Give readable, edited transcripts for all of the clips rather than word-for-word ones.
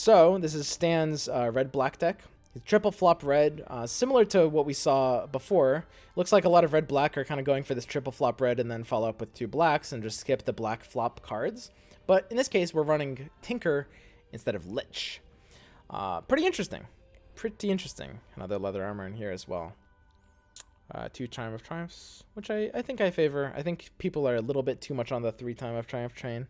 So this is Stan's red-black deck. Triple flop red, similar to what we saw before. Looks like a lot of red-black are kind of going for this triple flop red and then follow up with 2 blacks and just skip the black flop cards. But in this case, we're running Tinker instead of Lich. Pretty interesting. Pretty interesting. Another leather armor in here as well. 2 Time of Triumphs, which I think I favor. I think people are a little bit too much on the 3 Time of Triumph train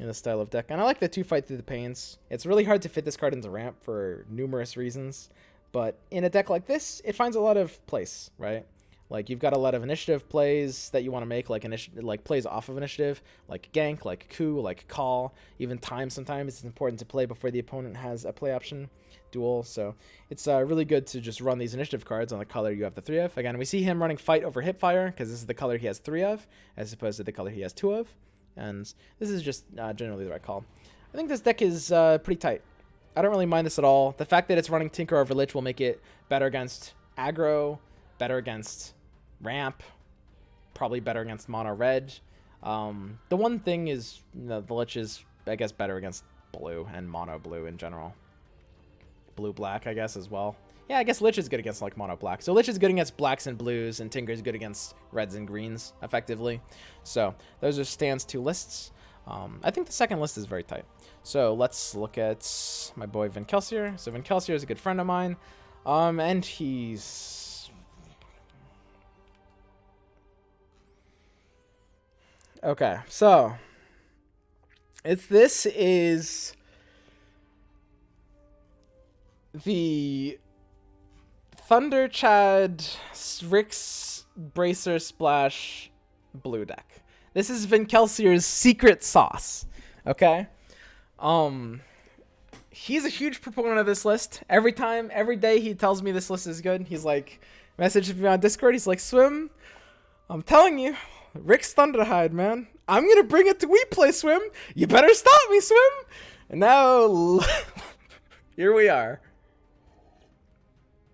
in this style of deck. And I like the 2 Fight Through the Pains. It's really hard to fit this card into ramp for numerous reasons. But in a deck like this, it finds a lot of place, right? Like, you've got a lot of initiative plays that you want to make, like plays off of initiative, like gank, like coup, like call, even time sometimes. It's important to play before the opponent has a play option duel. So it's really good to just run these initiative cards on the color you have the 3 of. Again, we see him running Fight over Hipfire because this is the color he has 3 of, as opposed to the color he has 2 of. And this is just generally the right call. I think this deck is pretty tight. I don't really mind this at all. The fact that it's running Tinker over Lich will make it better against aggro, better against ramp, probably better against mono red. The one thing is, the Lich is, I guess, better against blue and mono blue in general. Blue black, I guess, as well. Yeah, I guess Lich is good against like mono black. So Lich is good against blacks and blues, and Tinker is good against reds and greens, effectively. So those are Stan's 2 lists. I think the second list is very tight. So let's look at my boy Vin Kelsier. So Vin Kelsier is a good friend of mine, and he's... Okay, so this is the Thunder Chad Rix Bracer Splash blue deck. This is Vin Kelsier's secret sauce. Okay? He's a huge proponent of this list. Every day he tells me this list is good. He's like, messages me on Discord. He's like, Swim, I'm telling you, Rick's Thunderhide, man. I'm gonna bring it to WePlay, Swim. You better stop me, Swim. And now, here we are.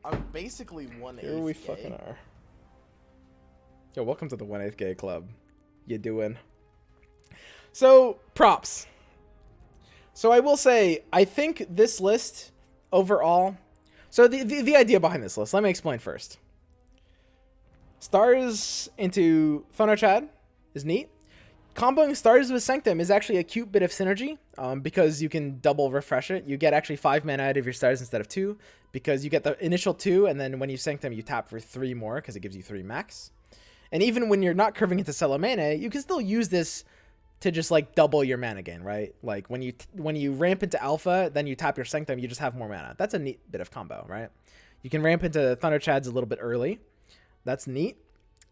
I'm basically 1/8 Here we gay. fucking are. Yo, welcome to the 1/8 gay club. You doing? So, props. So I will say, I think this list overall... So the idea behind this list, let me explain first. Stars into Thunder Chad is neat. Comboing Stars with Sanctum is actually a cute bit of synergy, because you can double refresh it. You get actually 5 mana out of your Stars instead of 2, because you get the initial 2, and then when you Sanctum, you tap for 3 more, because it gives you 3 max. And even when you're not curving into Cello Mana, you can still use this to just like double your mana gain, right? Like when you ramp into Alpha, then you tap your Sanctum, you just have more mana. That's a neat bit of combo, right? You can ramp into Thunder Chads a little bit early. That's neat.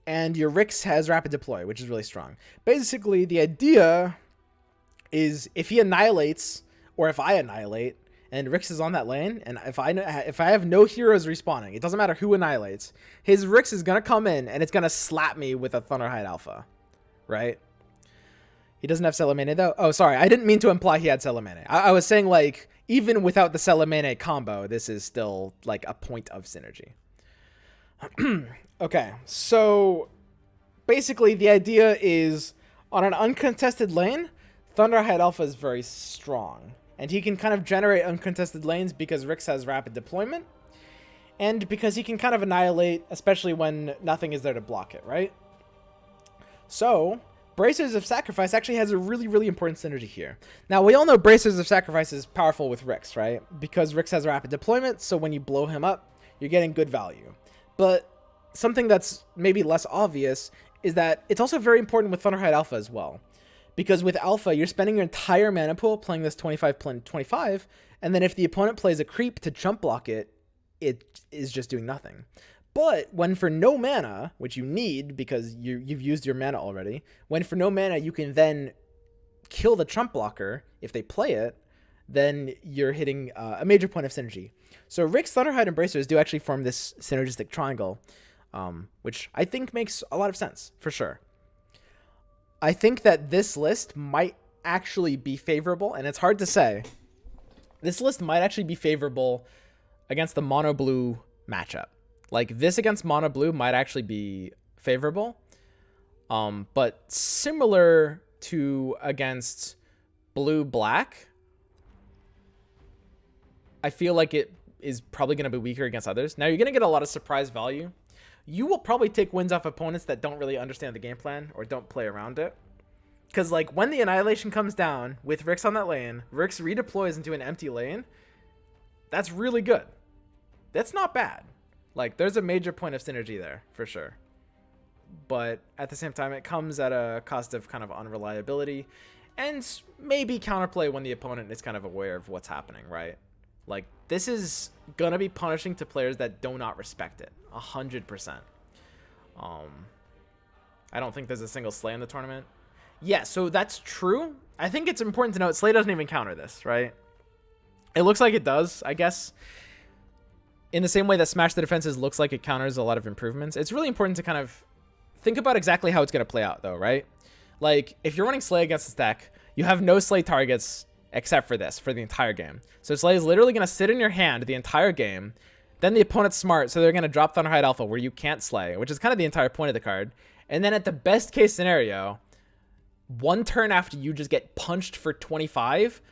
And your Rix has Rapid Deploy, which is really strong. Basically, the idea is if he annihilates, or if I annihilate, and Rix is on that lane, and if I have no heroes respawning, it doesn't matter who annihilates, his Rix is going to come in, and it's going to slap me with a Thunderhide Alpha, right? He doesn't have Celamene, though. Oh, sorry, I didn't mean to imply he had Celamene. I was saying, like, even without the Celamene combo, this is still, like, a point of synergy. Okay, so basically the idea is on an uncontested lane, Thunderhide Alpha is very strong. And he can kind of generate uncontested lanes because Rix has rapid deployment. And because he can kind of annihilate, especially when nothing is there to block it, right? So, Bracers of Sacrifice actually has a really, really important synergy here. Now, we all know Bracers of Sacrifice is powerful with Rix, right? Because Rix has rapid deployment, so when you blow him up, you're getting good value. But something that's maybe less obvious is that it's also very important with Thunderhide Alpha as well. Because with Alpha, you're spending your entire mana pool playing this 25, and then if the opponent plays a creep to jump block it, it is just doing nothing. But when for no mana, which you need because you've used your mana already, when for no mana you can then kill the jump blocker if they play it, then you're hitting a major point of synergy. So Rix, Thunderhide, and Bracers do actually form this synergistic triangle, which I think makes a lot of sense, for sure. I think that this list might actually be favorable, and it's hard to say. This list might actually be favorable against the mono blue matchup. Like, this against mono blue might actually be favorable, but similar to against blue black, I feel like it is probably going to be weaker against others. Now, you're going to get a lot of surprise value. You will probably take wins off opponents that don't really understand the game plan or don't play around it. Because, like, when the Annihilation comes down with Rix on that lane, Rix redeploys into an empty lane, that's really good. That's not bad. Like, there's a major point of synergy there, for sure. But at the same time, it comes at a cost of kind of unreliability and maybe counterplay when the opponent is kind of aware of what's happening, right? Like, this is going to be punishing to players that do not respect it, 100%. I don't think there's a single Slay in the tournament. Yeah, so that's true. I think it's important to note Slay doesn't even counter this, right? It looks like it does, I guess. In the same way that Smash the Defenses looks like it counters a lot of improvements, it's really important to kind of think about exactly how it's going to play out, though, right? Like, if you're running Slay against this deck, you have no Slay targets except for this, for the entire game. So Slay is literally going to sit in your hand the entire game. Then the opponent's smart, so they're going to drop Thunderhide Alpha where you can't Slay, which is kind of the entire point of the card. And then at the best case scenario, one turn after you just get punched for 25,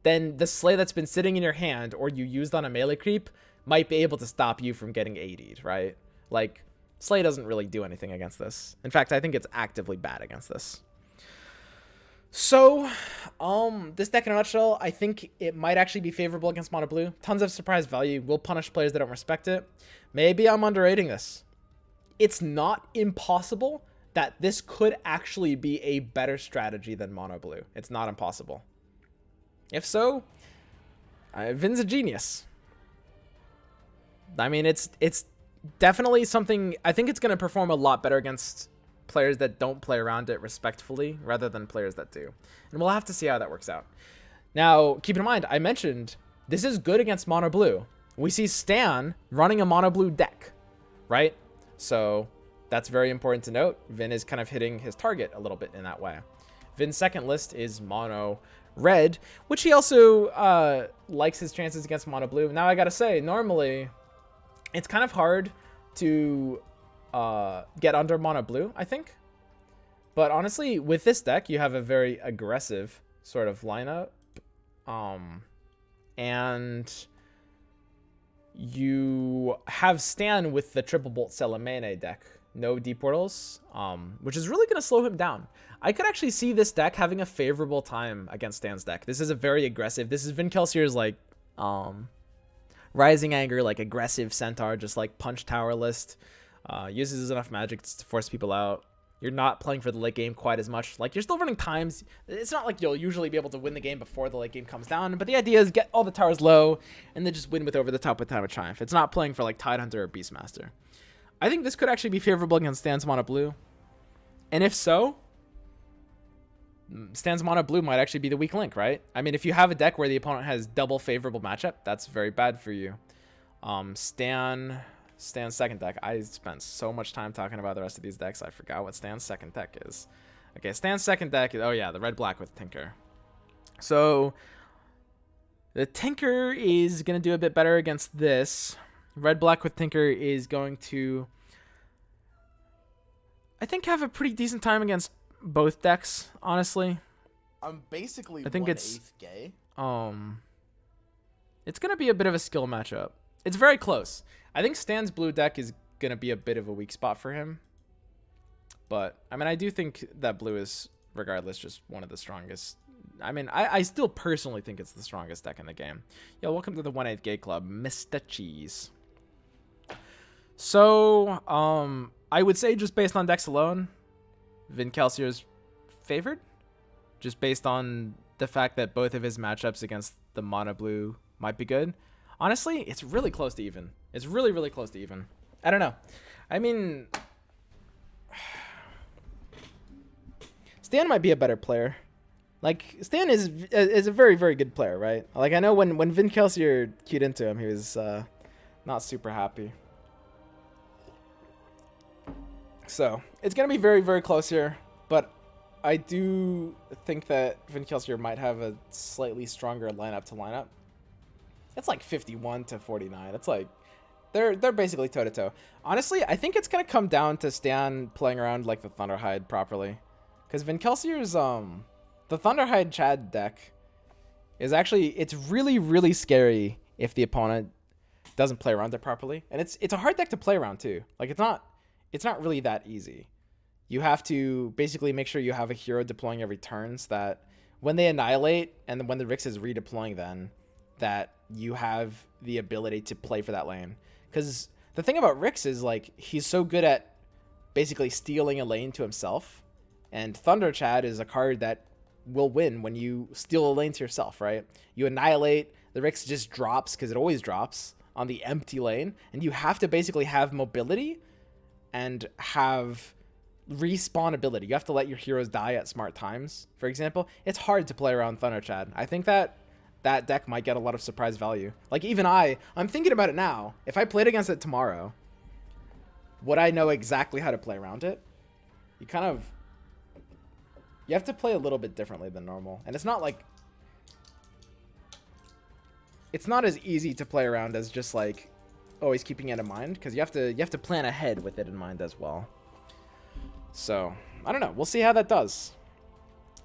then the Slay that's been sitting in your hand or you used on a melee creep might be able to stop you from getting AD'd, right? Like, Slay doesn't really do anything against this. In fact, I think it's actively bad against this. So, this deck in a nutshell, I think it might actually be favorable against Mono Blue. Tons of surprise value. Will punish players that don't respect it. Maybe I'm underrating this. It's not impossible that this could actually be a better strategy than Mono Blue. It's not impossible. If so, Vin's a genius. I mean, it's definitely something. I think it's going to perform a lot better against players that don't play around it respectfully rather than players that do. And we'll have to see how that works out. Now, keep in mind, I mentioned this is good against Mono Blue. We see Stan running a Mono Blue deck, right? So that's very important to note. Vin is kind of hitting his target a little bit in that way. Vin's second list is Mono Red, which he also likes his chances against Mono Blue. Now, I got to say, normally it's kind of hard to get under Mono Blue, I think. But honestly, with this deck, you have a very aggressive sort of lineup. And you have Stan with the Triple Bolt Salamene deck. No deep portals, which is really going to slow him down. I could actually see this deck having a favorable time against Stan's deck. This is a very aggressive. This is Vin Kelsier's like Rising Anger, like aggressive Centaur, just like punch tower list. Uses enough magic to force people out. You're not playing for the late game quite as much. Like, you're still running times. It's not like you'll usually be able to win the game before the late game comes down, but the idea is get all the towers low and then just win with over the top with Time of Triumph. It's not playing for like Tidehunter or Beastmaster. I think this could actually be favorable against Stan's Mono Blue. And if so, Stan's Mono Blue might actually be the weak link, right? I mean, if you have a deck where the opponent has double favorable matchup, that's very bad for you. Stan's second deck. I spent so much time talking about the rest of these decks, I forgot what Stan's second deck is. Okay, Stan's second deck is, oh yeah, the red-black with Tinker. So, the Tinker is going to do a bit better against this. Red-black with Tinker is going to, I think, have a pretty decent time against both decks, honestly. I'm basically I think it's gay. It's going to be a bit of a skill matchup. It's very close. I think Stan's blue deck is going to be a bit of a weak spot for him. But, I mean, I do think that blue is, regardless, just one of the strongest. I mean, I still personally think it's the strongest deck in the game. Yo, welcome to the 1/8 Gay Club, Mr. Cheese. So, I would say just based on decks alone, Vin Kelsier is favored. Just based on the fact that both of his matchups against the mono blue might be good. Honestly, it's really close to even. It's really, really close to even. I don't know. I mean, Stan might be a better player. Like, Stan is a very, very good player, right? Like, I know when Vin Kelsier queued into him, he was not super happy. So, it's going to be very, very close here. But I do think that Vin Kelsier might have a slightly stronger lineup to lineup. It's like 51 to 49. It's like they're basically toe-to-toe. Honestly, I think it's going to come down to Stan playing around like the Thunderhide properly. Because Vin Kelsier's the Thunderhide Chad deck is actually, it's really, really scary if the opponent doesn't play around it properly. And it's a hard deck to play around too. Like it's not really that easy. You have to basically make sure you have a hero deploying every turn so that when they annihilate and when the Rix is redeploying, then that you have the ability to play for that lane. Because the thing about Rix is like he's so good at basically stealing a lane to himself, and Thunder Chad is a card that will win when you steal a lane to yourself, right? You annihilate, the Rix just drops because it always drops on the empty lane, and you have to basically have mobility and have respawn ability. You have to let your heroes die at smart times, for example. It's hard to play around Thunder Chad. I think that deck might get a lot of surprise value. Like even I'm thinking about it now. If I played against it tomorrow, would I know exactly how to play around it? You have to play a little bit differently than normal. And it's not like, it's not as easy to play around as just like always keeping it in mind, because you have to plan ahead with it in mind as well. So I don't know, we'll see how that does.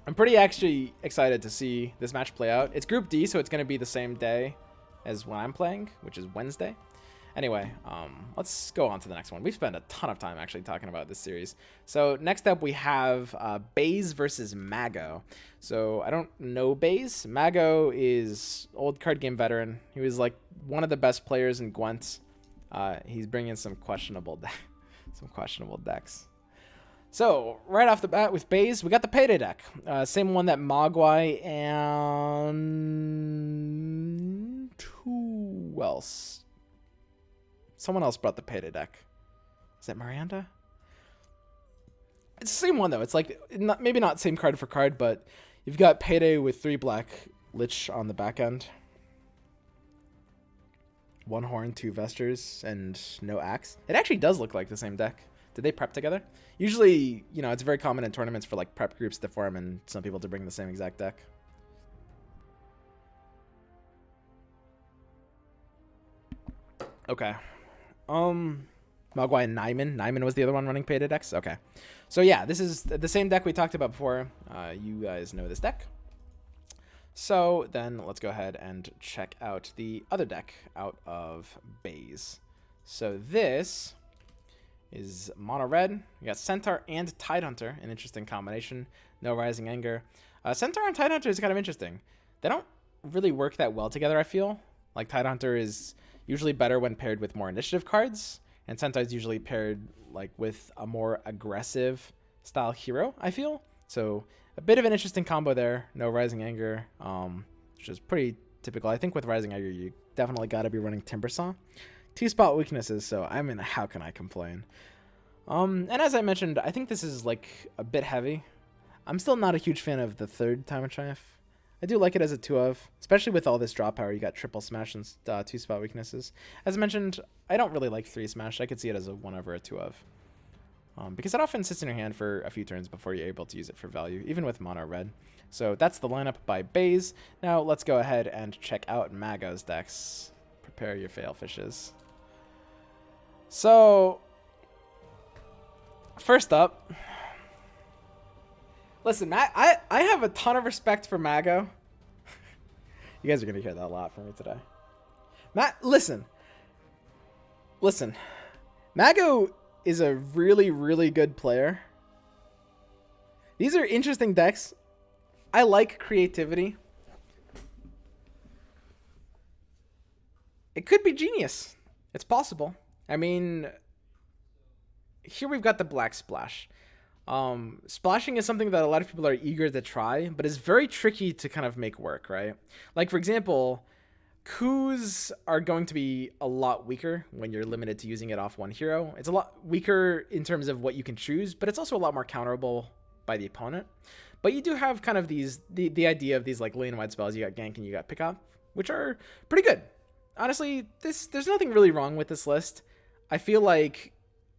I'm pretty actually excited to see this match play out. It's Group D, so it's going to be the same day as when I'm playing, which is Wednesday. Anyway, let's go on to the next one. We've spent a ton of time actually talking about this series. So next up we have Baze versus Maggo. So I don't know Baze. Maggo is old card game veteran. He was like one of the best players in Gwent. He's bringing some questionable decks. So right off the bat with Baze, we got the Payday deck. Same one that Mogwai and who else? Someone else brought the Payday deck. Is that Miranda? It's the same one though. It's like maybe not same card for card, but you've got Payday with 3 black Lich on the back end. 1 Horn, 2 Vesters, and no Axe. It actually does look like the same deck. Did they prep together? Usually, you know, it's very common in tournaments for like prep groups to form and some people to bring the same exact deck. Okay. Mogwai and Nyman was the other one running Payday decks. Okay. So yeah, this is the same deck we talked about before. You guys know this deck. So then let's go ahead and check out the other deck out of Baze. So this is mono red. We got Centaur and Tidehunter, an interesting combination. No Rising Anger. Centaur and Tidehunter is kind of interesting. They don't really work that well together, I feel. Like Tidehunter is usually better when paired with more initiative cards, and Centaur is usually paired like with a more aggressive style hero, I feel. So a bit of an interesting combo there. No Rising Anger, which is pretty typical. I think with Rising Anger, you definitely got to be running Timbersaw. 2 spot weaknesses, so I mean, how can I complain? And as I mentioned, I think this is like a bit heavy. I'm still not a huge fan of the third Time of Triumph. I do like it as a 2 of, especially with all this draw power. You got triple smash and 2 spot weaknesses. As I mentioned, I don't really like 3 smash. I could see it as a 1 over a 2 of. Because it often sits in your hand for a few turns before you're able to use it for value, even with mono red. So that's the lineup by Baze. Now let's go ahead and check out Maggo's decks. Prepare your fail fishes. So, first up, listen, I have a ton of respect for Maggo. You guys are going to hear that a lot from me today. Listen. Maggo is a really, really good player. These are interesting decks. I like creativity. It could be genius. It's possible. I mean, here we've got the Black Splash. Splashing is something that a lot of people are eager to try, but it's very tricky to kind of make work, right? Like, for example, coups are going to be a lot weaker when you're limited to using it off one hero. It's a lot weaker in terms of what you can choose, but it's also a lot more counterable by the opponent. But you do have kind of these, the idea of these like lane-wide spells. You got gank and you got pickup, which are pretty good. Honestly, there's nothing really wrong with this list. I feel like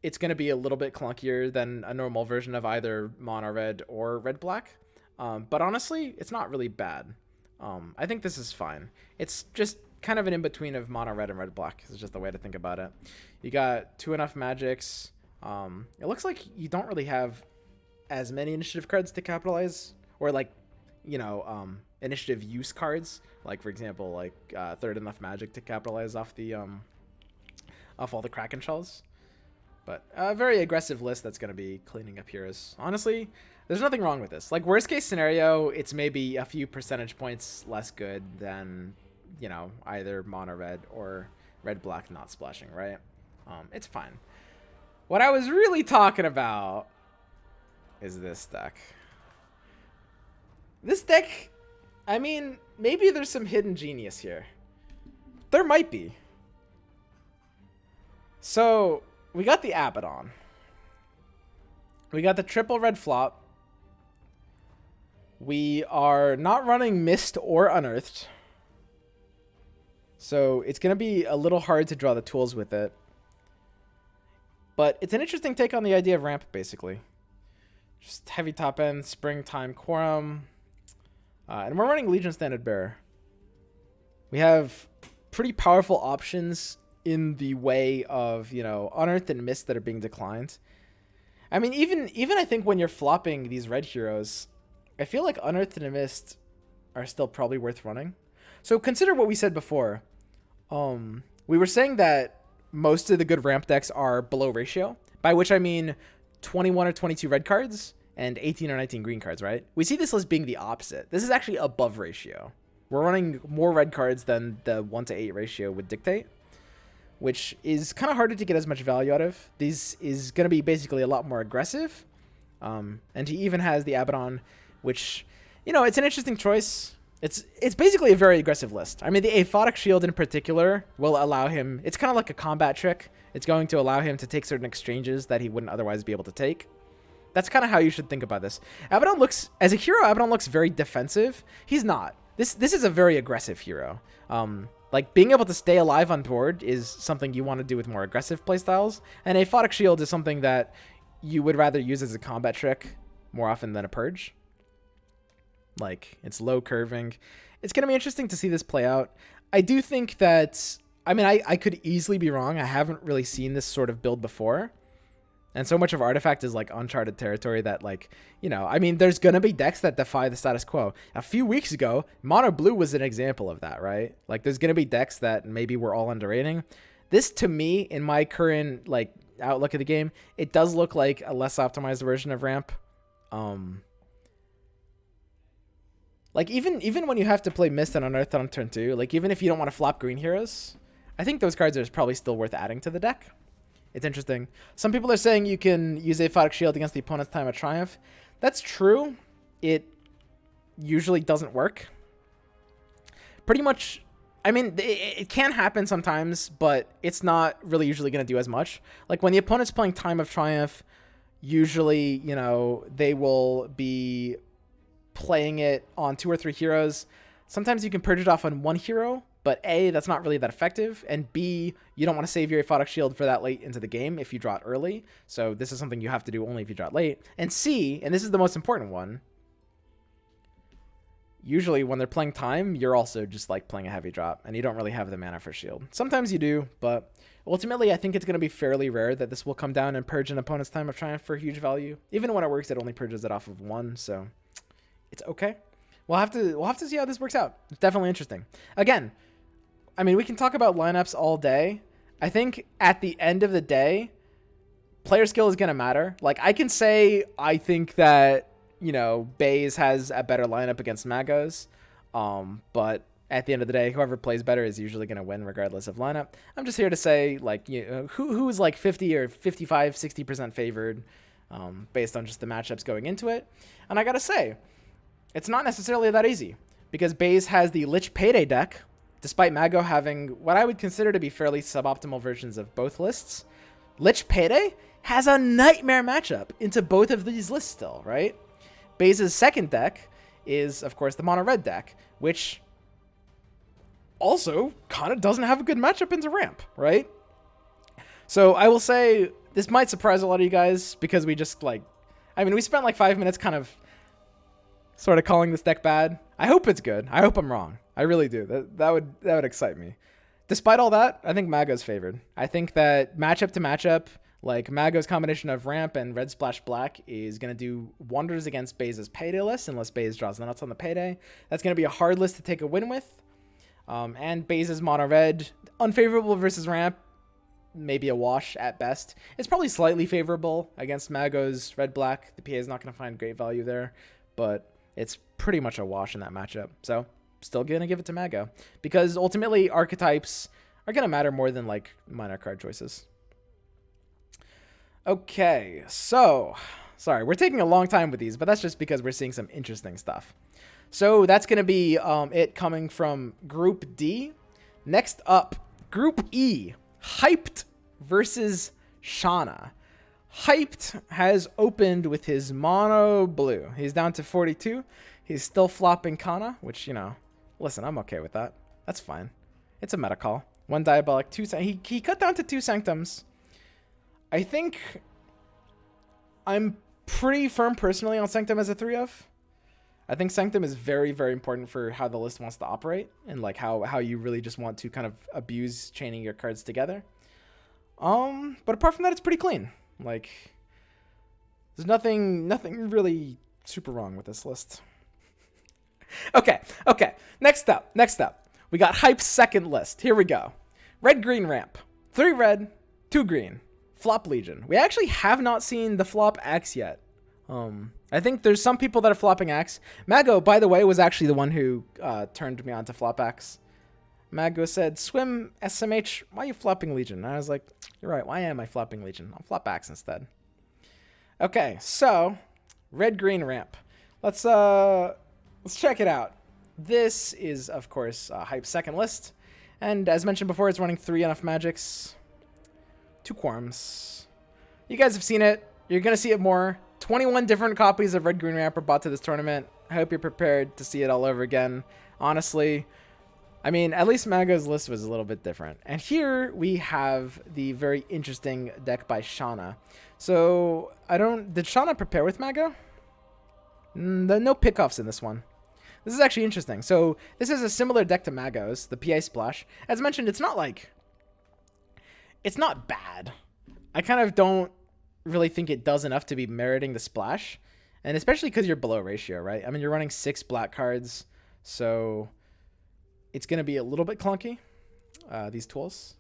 it's going to be a little bit clunkier than a normal version of either mono red or red black. But honestly, it's not really bad. I think this is fine. It's just kind of an in-between of mono red and red black. It's just the way to think about it. You got 2 enough magics. It looks like you don't really have as many initiative cards to capitalize, or like initiative use cards, like for example, like third enough magic to capitalize off the off all the Kraken shells. But a very aggressive list that's going to be cleaning up heroes. Honestly, there's nothing wrong with this. Like, worst case scenario, it's maybe a few percentage points less good than, either mono red or red black not splashing, right? It's fine. What I was really talking about is this deck. This deck, I mean, maybe there's some hidden genius here. There might be. So, we got the Abaddon. We got the triple red flop. We are not running Mist or Unearthed. So, it's going to be a little hard to draw the tools with it. But it's an interesting take on the idea of ramp, basically. Just heavy top end, springtime quorum. And we're running Legion Standard Bearer. We have pretty powerful options in the way of, Unearthed and Mist that are being declined. I mean, even I think when you're flopping these red heroes, I feel like Unearthed and Mist are still probably worth running. So consider what we said before. We were saying that most of the good ramp decks are below ratio, by which I mean 21 or 22 red cards and 18 or 19 green cards, right? We see this list being the opposite. This is actually above ratio. We're running more red cards than the 1-to-8 ratio would dictate, which is kind of harder to get as much value out of. This is going to be basically a lot more aggressive. And he even has the Abaddon, which, it's an interesting choice. It's basically a very aggressive list. I mean, the Aphotic Shield in particular will allow him... It's kind of like a combat trick. It's going to allow him to take certain exchanges that he wouldn't otherwise be able to take. That's kind of how you should think about this. Abaddon looks... As a hero, Abaddon looks very defensive. He's not. This is a very aggressive hero. Like, being able to stay alive on board is something you want to do with more aggressive playstyles. And Aphotic Shield is something that you would rather use as a combat trick more often than a purge. Like, it's low curving. It's going to be interesting to see this play out. I do think that... I mean, I could easily be wrong. I haven't really seen this sort of build before. And so much of Artifact is, like, uncharted territory that, like, I mean, there's going to be decks that defy the status quo. A few weeks ago, Mono Blue was an example of that, right? Like, there's going to be decks that maybe we're all underrating. This, to me, in my current, like, outlook of the game, it does look like a less optimized version of Ramp. Like, even when you have to play Mist and Unearthed on turn 2, like, even if you don't want to flop green heroes, I think those cards are probably still worth adding to the deck. It's interesting. Some people are saying you can use Aphotic Shield against the opponent's Time of Triumph. That's true. It usually doesn't work. Pretty much, I mean, it can happen sometimes, but it's not really usually going to do as much. Like, when the opponent's playing Time of Triumph, usually, they will be playing it on 2 or 3 heroes. Sometimes you can purge it off on 1 hero, but A, that's not really that effective, and B, you don't want to save your Aphotic Shield for that late into the game if you draw it early, so this is something you have to do only if you draw it late. And C, and this is the most important one, usually when they're playing Time, you're also just like playing a heavy drop, and you don't really have the mana for Shield. Sometimes you do, but ultimately I think it's going to be fairly rare that this will come down and purge an opponent's Time of Triumph for huge value. Even when it works, it only purges it off of 1, so it's okay. We'll have to see how this works out. It's definitely interesting. Again, I mean, we can talk about lineups all day. I think at the end of the day, player skill is going to matter. Like, I can say I think that, Baze has a better lineup against Maggo's, but at the end of the day, whoever plays better is usually going to win regardless of lineup. I'm just here to say, like, who's like 50 or 55, 60% favored based on just the matchups going into it. And I got to say, it's not necessarily that easy, because Baze has the Lich Payday deck, despite Maggo having what I would consider to be fairly suboptimal versions of both lists. Lich Payday has a nightmare matchup into both of these lists still, right? Baze's second deck is, of course, the Mono Red deck, which also kind of doesn't have a good matchup into Ramp, right? So I will say this might surprise a lot of you guys, because we just, like, I mean, we spent like 5 minutes kind of sort of calling this deck bad. I hope it's good. I hope I'm wrong. I really do. That would excite me. Despite all that, I think Maggo's favored. I think that matchup to matchup, Like, Maggo's combination of ramp and red splash black is going to do wonders against Baze's payday list, unless Baze draws the nuts on the payday. That's going to be a hard list to take a win with. And Baze's mono red, unfavorable versus ramp, maybe a wash at best. It's probably slightly favorable against Maggo's red black. The PA is not going to find great value there, but it's pretty much a wash in that matchup. So still going to give it to Maggo, because ultimately archetypes are going to matter more than like minor card choices. Okay, so sorry, we're taking a long time with these, but that's just because we're seeing some interesting stuff. So that's going to be it coming from Group D. Next up, Group E, Hyped versus Shauna. Hyped has opened with his mono blue. He's down to 42. He's still flopping Kana, which, you know, listen, I'm okay with that. That's fine. It's a meta call. 1 Diabolic, 2... He cut down to 2 Sanctums. I think I'm pretty firm personally on Sanctum as a 3-of. I think Sanctum is very, very important for how the list wants to operate, and like how you really just want to kind of abuse chaining your cards together. But apart from that, it's pretty clean. Like, there's nothing really super wrong with this list. Okay. Next up, we got Hype's second list. Here we go. Red green ramp, 3 red, 2 green. Flop Legion. We actually have not seen the flop Axe yet. I think there's some people that are flopping Axe. Maggo, by the way, was actually the one who turned me on to flop Axe. Maggo said, "Swim SMH, why are you flopping Legion?" And I was like, "You're right, why am I flopping Legion? I'll flop Axe instead." Okay, so red green ramp. Let's check it out. This is, of course, Hype's second list, and as mentioned before, it's running 3 enough magics. 2 Quorums. You guys have seen it. You're going to see it more. 21 different copies of Red Green Ramp are bought to this tournament. I hope you're prepared to see it all over again. Honestly, I mean, at least Maggo's list was a little bit different. And here we have the very interesting deck by Shauna. So, did Shauna prepare with Maggo? No pickoffs in this one. This is actually interesting. So, this is a similar deck to Maggo's, the PA Splash. As mentioned, it's not bad. I kind of don't really think it does enough to be meriting the splash. And especially because you're below ratio, right? I mean, you're running 6 black cards. So it's going to be a little bit clunky, these tools.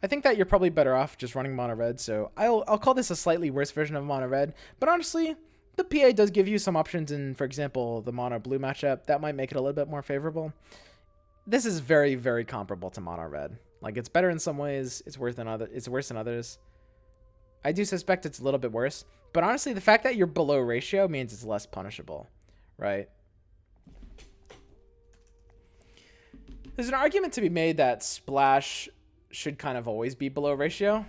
I think that you're probably better off just running mono red. So I'll call this a slightly worse version of mono red. But honestly, the PA does give you some options in, for example, the mono blue matchup. That might make it a little bit more favorable. This is very, very comparable to mono red. Like, it's better in some ways, it's worse in others. I do suspect it's a little bit worse, but honestly, the fact that you're below ratio means it's less punishable, right? There's an argument to be made that Splash should kind of always be below ratio,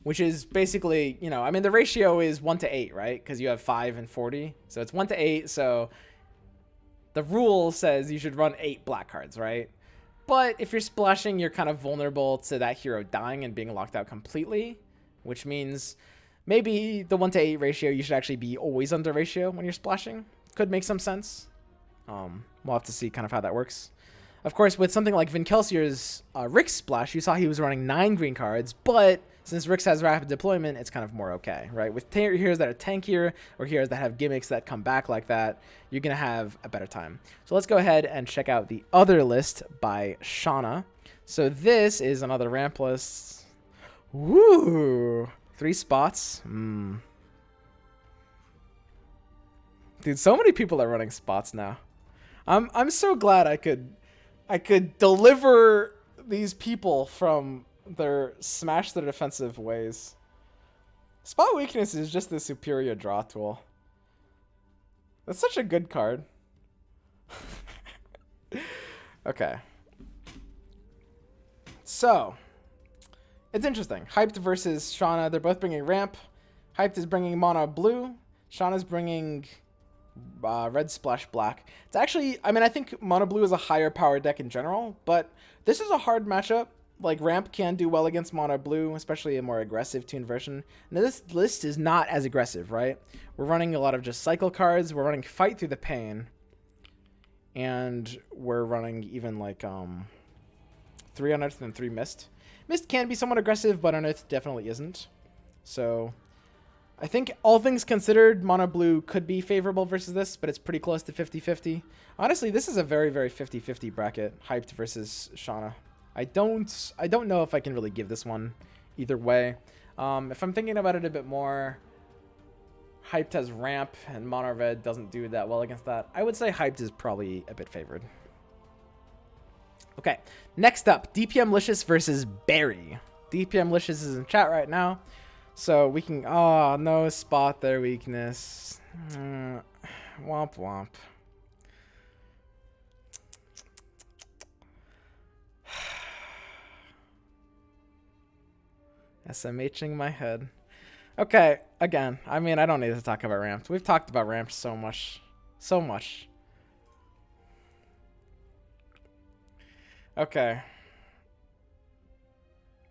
which is basically, you know, I mean, the ratio is 1 to 8, right? Because you have 5 and 40, so it's 1 to 8, so the rule says you should run 8 black cards, right? But if you're splashing, you're kind of vulnerable to that hero dying and being locked out completely, which means maybe the 1 to 8 ratio, you should actually be always under ratio when you're splashing. Could make some sense. We'll have to see kind of how that works. Of course, with something like Vin Kelsier's Rick's Splash, you saw he was running 9 green cards, but since Rick's has rapid deployment, it's kind of more okay, right? With heroes that are tankier or heroes that have gimmicks that come back like that, you're going to have a better time. So let's go ahead and check out the other list by Shauna. So this is another ramp list. Woo! 3 spots. Dude, so many people are running spots now. I'm so glad I could deliver these people from their smash their defensive ways. Spot Weakness is just the superior draw tool. That's such a good card. Okay. So, it's interesting. Hyped versus Shauna. They're both bringing ramp. Hyped is bringing mono blue. Shauna's bringing red splash black. It's actually, I mean, I think mono blue is a higher power deck in general, but this is a hard matchup. Like, ramp can do well against mono blue, especially a more aggressive tuned version. Now, this list is not as aggressive, right? We're running a lot of just cycle cards. We're running Fight Through the Pain. And we're running even, like, 3 Unearthed and 3 Mist. Mist can be somewhat aggressive, but Unearth definitely isn't. So I think all things considered, Mono Blue could be favorable versus this, but it's pretty close to 50-50. Honestly, this is a very, very 50-50 bracket, Hyped versus Shauna. I don't know if I can really give this one either way. If I'm thinking about it a bit more, Hyped has Ramp, and Mono Red doesn't do that well against that. I would say Hyped is probably a bit favored. Okay, next up, DPM Licious versus Barry. DPM Licious is in chat right now. So we can, oh no, spot their weakness. Womp womp. SMHing my head. Okay, again, I mean, I don't need to talk about ramps. We've talked about ramps so much. So much. Okay.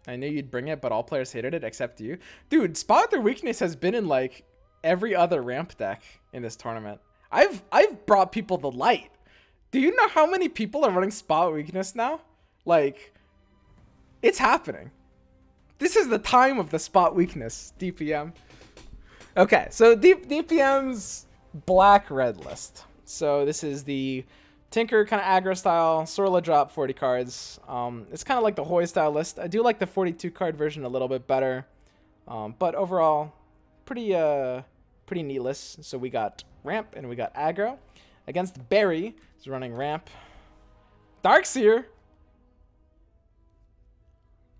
I knew you'd bring it, but all players hated it except you. Dude, Spot Their Weakness has been in like every other ramp deck in this tournament. I've brought people the light. Do you know how many people are running Spot Weakness now? Like, it's happening. This is the time of the Spot Weakness, DPM. Okay, so DPM's black-red list. So this is the Tinker kind of aggro style, Sorla drop 40 cards. It's kind of like the Hoy style list. I do like the 42 card version a little bit better. But overall, pretty neat list. So we got Ramp and we got aggro. Against Barry, he's running Ramp. Darkseer.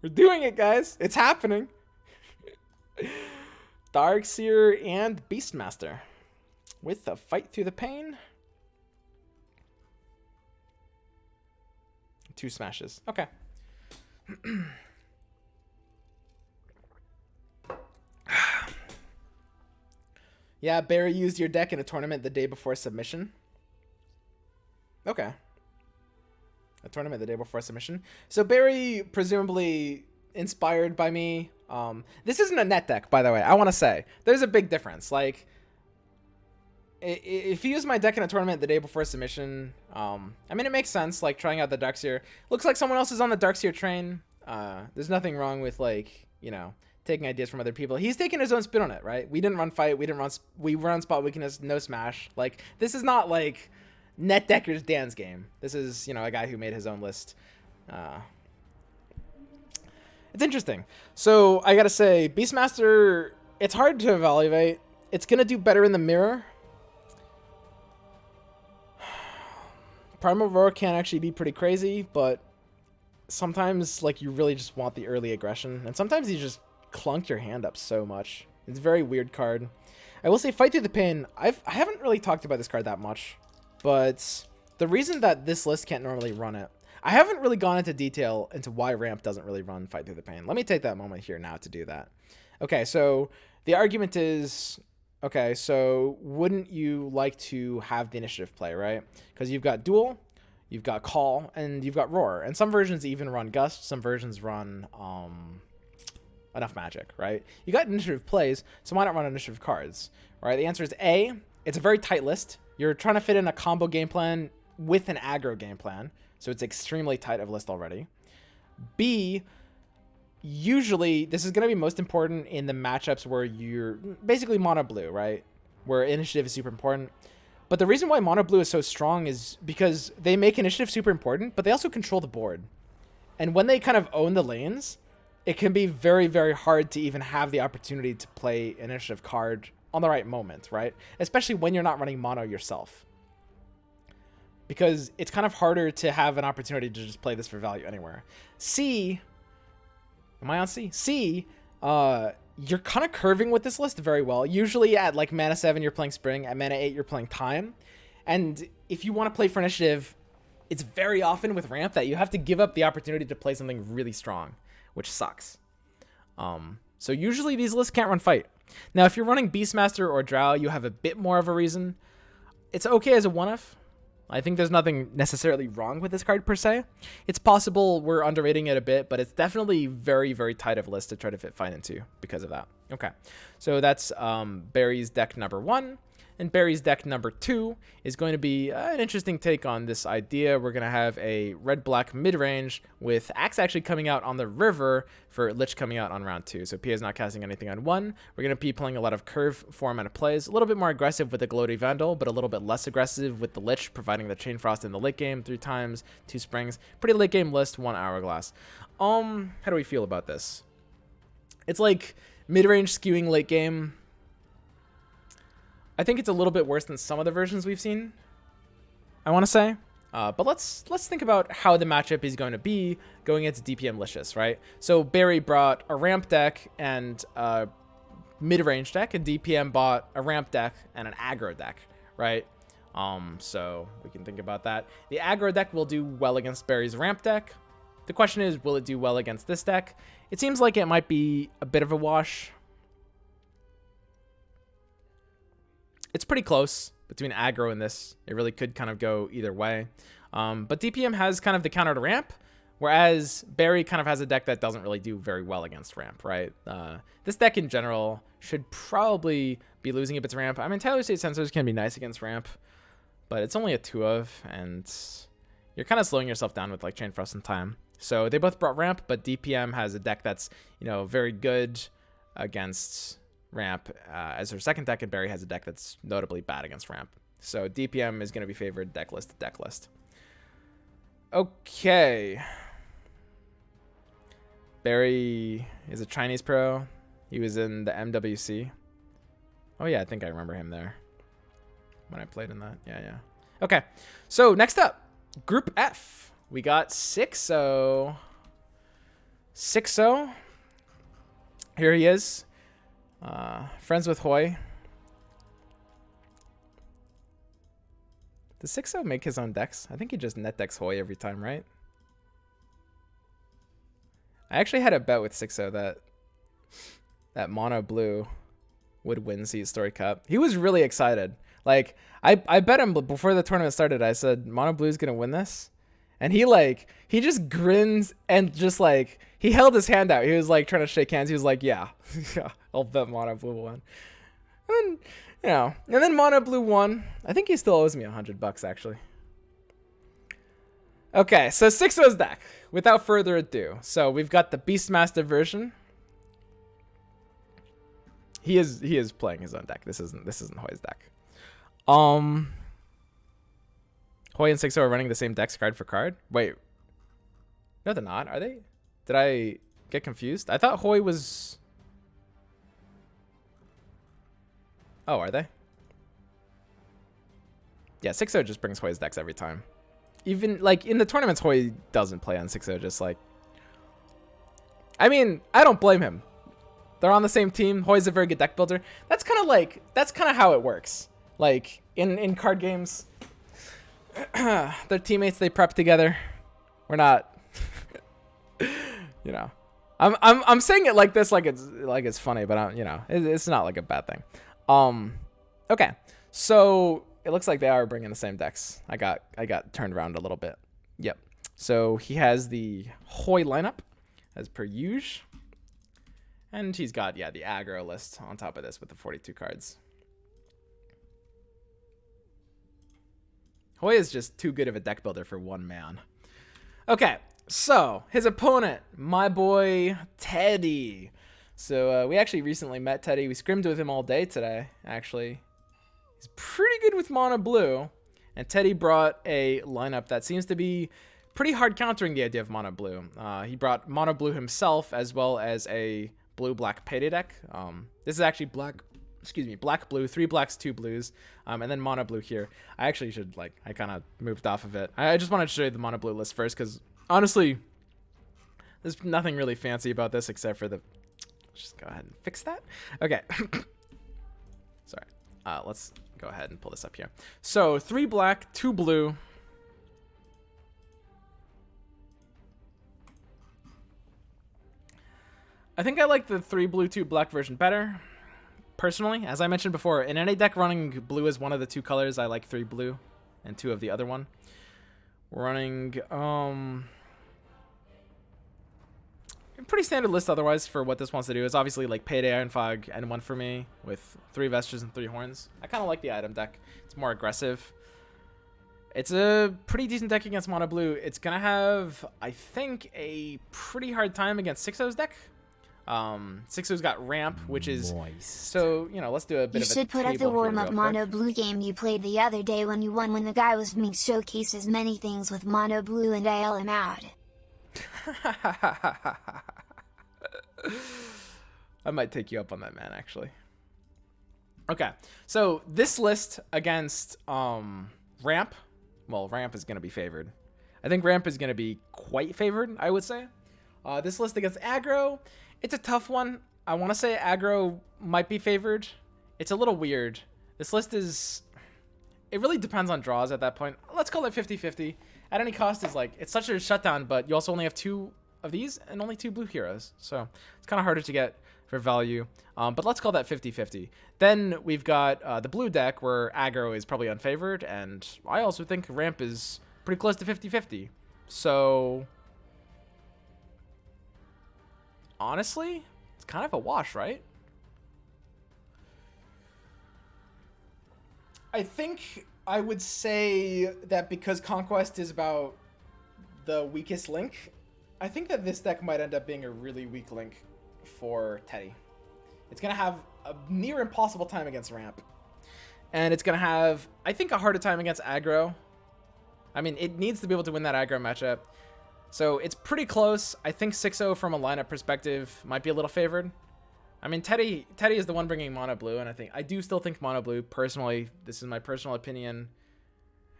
We're doing it, guys. It's happening. Darkseer and Beastmaster. With a Fight Through the Pain. 2 smashes. Okay. Yeah, Barry used your deck in a tournament the day before submission. Okay. A tournament the day before submission. So Barry, presumably inspired by me. This isn't a net deck, by the way. I want to say. There's a big difference. Like, if you use my deck in a tournament the day before submission, I mean, it makes sense, like, trying out the Darkseer. Looks like someone else is on the Darkseer train. There's nothing wrong with, like, you know, taking ideas from other people. He's taking his own spin on it, right? We didn't run Fight. We run Spot Weakness, no Smash. Like, this is not, like, Net Decker's Dan's game. This is, you know, a guy who made his own list. It's interesting. So, I gotta say, Beastmaster, it's hard to evaluate. It's gonna do better in the mirror. Primal Roar can actually be pretty crazy, but sometimes, like, you really just want the early aggression, and sometimes you just clunk your hand up so much. It's a very weird card. I will say Fight Through the Pain, I haven't really talked about this card that much, but the reason that this list can't normally run it, I haven't really gone into detail into why Ramp doesn't really run Fight Through the Pain. Let me take that moment here now to do that. Okay, so the argument is, okay, so wouldn't you like to have the initiative play, right? Because you've got Duel, you've got Call, and you've got Roar. And some versions even run Gust, some versions run Enough Magic, right? You got initiative plays, so why not run initiative cards, right? The answer is A, it's a very tight list. You're trying to fit in a combo game plan with an aggro game plan, so it's extremely tight of list already. B, usually this is going to be most important in the matchups where you're basically mono blue, right? Where initiative is super important. But the reason why mono blue is so strong is because they make initiative super important, but they also control the board. And when they kind of own the lanes, it can be very, very hard to even have the opportunity to play an initiative card on the right moment, right? Especially when you're not running mono yourself. Because it's kind of harder to have an opportunity to just play this for value anywhere. C, am I on C? C, you're kind of curving with this list very well. Usually at like mana 7, you're playing Spring. At mana 8, you're playing Time. And if you want to play for initiative, it's very often with Ramp that you have to give up the opportunity to play something really strong, which sucks. So usually these lists can't run Fight. Now, if you're running Beastmaster or Drow, you have a bit more of a reason. It's okay as a 1-F. I think there's nothing necessarily wrong with this card per se. It's possible we're underrating it a bit, but it's definitely very, very tight of a list to try to fit Fight into because of that. Okay, so that's Barry's deck number 1. And Barry's deck number 2 is going to be an interesting take on this idea. We're going to have a red-black mid-range with Axe actually coming out on the river for Lich coming out on round 2. So Pia is not casting anything on 1. We're going to be playing a lot of curve 4-mana plays, a little bit more aggressive with the Gloaty Vandal, but a little bit less aggressive with the Lich, providing the Chain Frost in the late game 3 times, 2 Springs. Pretty late game list, 1 Hourglass. How do we feel about this? It's like mid-range skewing late game. I think it's a little bit worse than some of the versions we've seen, I want to say. But let's think about how the matchup is going to be going into DPM Licious, right? So Barry brought a ramp deck and a mid-range deck, and DPM bought a ramp deck and an aggro deck, right? So we can think about that. The aggro deck will do well against Barry's ramp deck. The question is, will it do well against this deck? It seems like it might be a bit of a wash. It's pretty close between aggro and this. It really could kind of go either way. But DPM has kind of the counter to ramp, whereas Barry kind of has a deck that doesn't really do very well against ramp, right? This deck in general should probably be losing if it's ramp. I mean, Tyler State Sensors can be nice against ramp, but it's only a 2 of, and you're kind of slowing yourself down with like Chain Frost in time. So they both brought ramp, but DPM has a deck that's, very good against ramp as her second deck, and Barry has a deck that's notably bad against ramp. So DPM is going to be favored deck list to deck list. Okay. Barry is a Chinese pro. He was in the MWC. Oh yeah, I think I remember him there when I played in that. Yeah. Okay, so next up, Group F. We got 6-0. 6-0. Here he is. Friends with Hoy. Does 6-0 make his own decks? I think he just net decks Hoy every time, right? I actually had a bet with 6-0 that Mono Blue would win Seed Story Cup. He was really excited. Like, I bet him before the tournament started. I said, Mono Blue's going to win this. And he just grins and just like, he held his hand out. He was like trying to shake hands. He was like, yeah, I'll bet Mono Blue won. And then, and then Mono Blue won. I think he still owes me $100 actually. Okay, so 6-0's deck, without further ado. So we've got the Beastmaster version. He is playing his own deck. This isn't Hoy's deck. Hoy and 6-0 are running the same decks card for card. Wait. No, they're not. Are they? Did I get confused? I thought Hoy was... Oh, are they? Yeah, 6-0 just brings Hoy's decks every time. Even, like, in the tournaments, Hoy doesn't play on 6-0, just like... I mean, I don't blame him. They're on the same team. Hoy's a very good deck builder. That's kind of how it works. Like, in card games... They're teammates, they prep together. We're not I'm saying it like this like it's funny, but it's not like a bad thing. Okay, so it looks like they are bringing the same decks. I got turned around a little bit. Yep, so he has the Hoy lineup as per usual, and he's got the aggro list on top of this with the 42 cards. Hoy is just too good of a deck builder for one man. Okay, so his opponent, my boy Teddy. So we actually recently met Teddy. We scrimmed with him all day today, actually. He's pretty good with Mono Blue. And Teddy brought a lineup that seems to be pretty hard countering the idea of Mono Blue. He brought Mono Blue himself, as well as a blue-black payday deck. This is actually black, blue, 3 blacks, 2 blues, and then Mono Blue here. I actually should, I kind of moved off of it. I just wanted to show you the Mono Blue list first, because honestly, there's nothing really fancy about this except for the... Just go ahead and fix that. Okay. Sorry. Let's go ahead and pull this up here. So 3 black, 2 blue. I think I like the 3 blue, 2 black version better. Personally, as I mentioned before, in any deck running blue as one of the 2 colors, I like 3 blue and 2 of the other one. We're running, pretty standard list otherwise for what this wants to do. It's obviously like Payday, Iron Fog, and 1 for me with 3 Vestures and 3 Horns. I kind of like the item deck. It's more aggressive. It's a pretty decent deck against mono blue. It's going to have, I think, a pretty hard time against 6-0's deck. 6-0's got Ramp, which is... Moist. So, you know, let's do a bit of a You should put up the table here warm-up real mono quick. blue game you played the other day when you won, when the guy was being showcased as many things with mono blue and I him out. I might take you up on that, man, actually. Okay, so this list against Ramp, well, Ramp is going to be favored. I think Ramp is going to be quite favored, I would say. This list against Aggro, it's a tough one. I want to say Aggro might be favored. It's a little weird. This list is... It really depends on draws at that point. Let's call it 50-50. At any cost is like... It's such a shutdown, but you also only have 2 of these and only 2 blue heroes. So it's kind of harder to get for value. But let's call that 50-50. Then we've got the blue deck where Aggro is probably unfavored. And I also think Ramp is pretty close to 50-50. So... Honestly, it's kind of a wash, right? I think I would say that because Conquest is about the weakest link, I think that this deck might end up being a really weak link for Teddy. It's going to have a near impossible time against Ramp. And it's going to have, I think, a harder time against Aggro. I mean, it needs to be able to win that Aggro matchup. So it's pretty close. I think 6-0 from a lineup perspective might be a little favored. I mean, Teddy is the one bringing mono blue, and I do still think mono blue, personally, this is my personal opinion.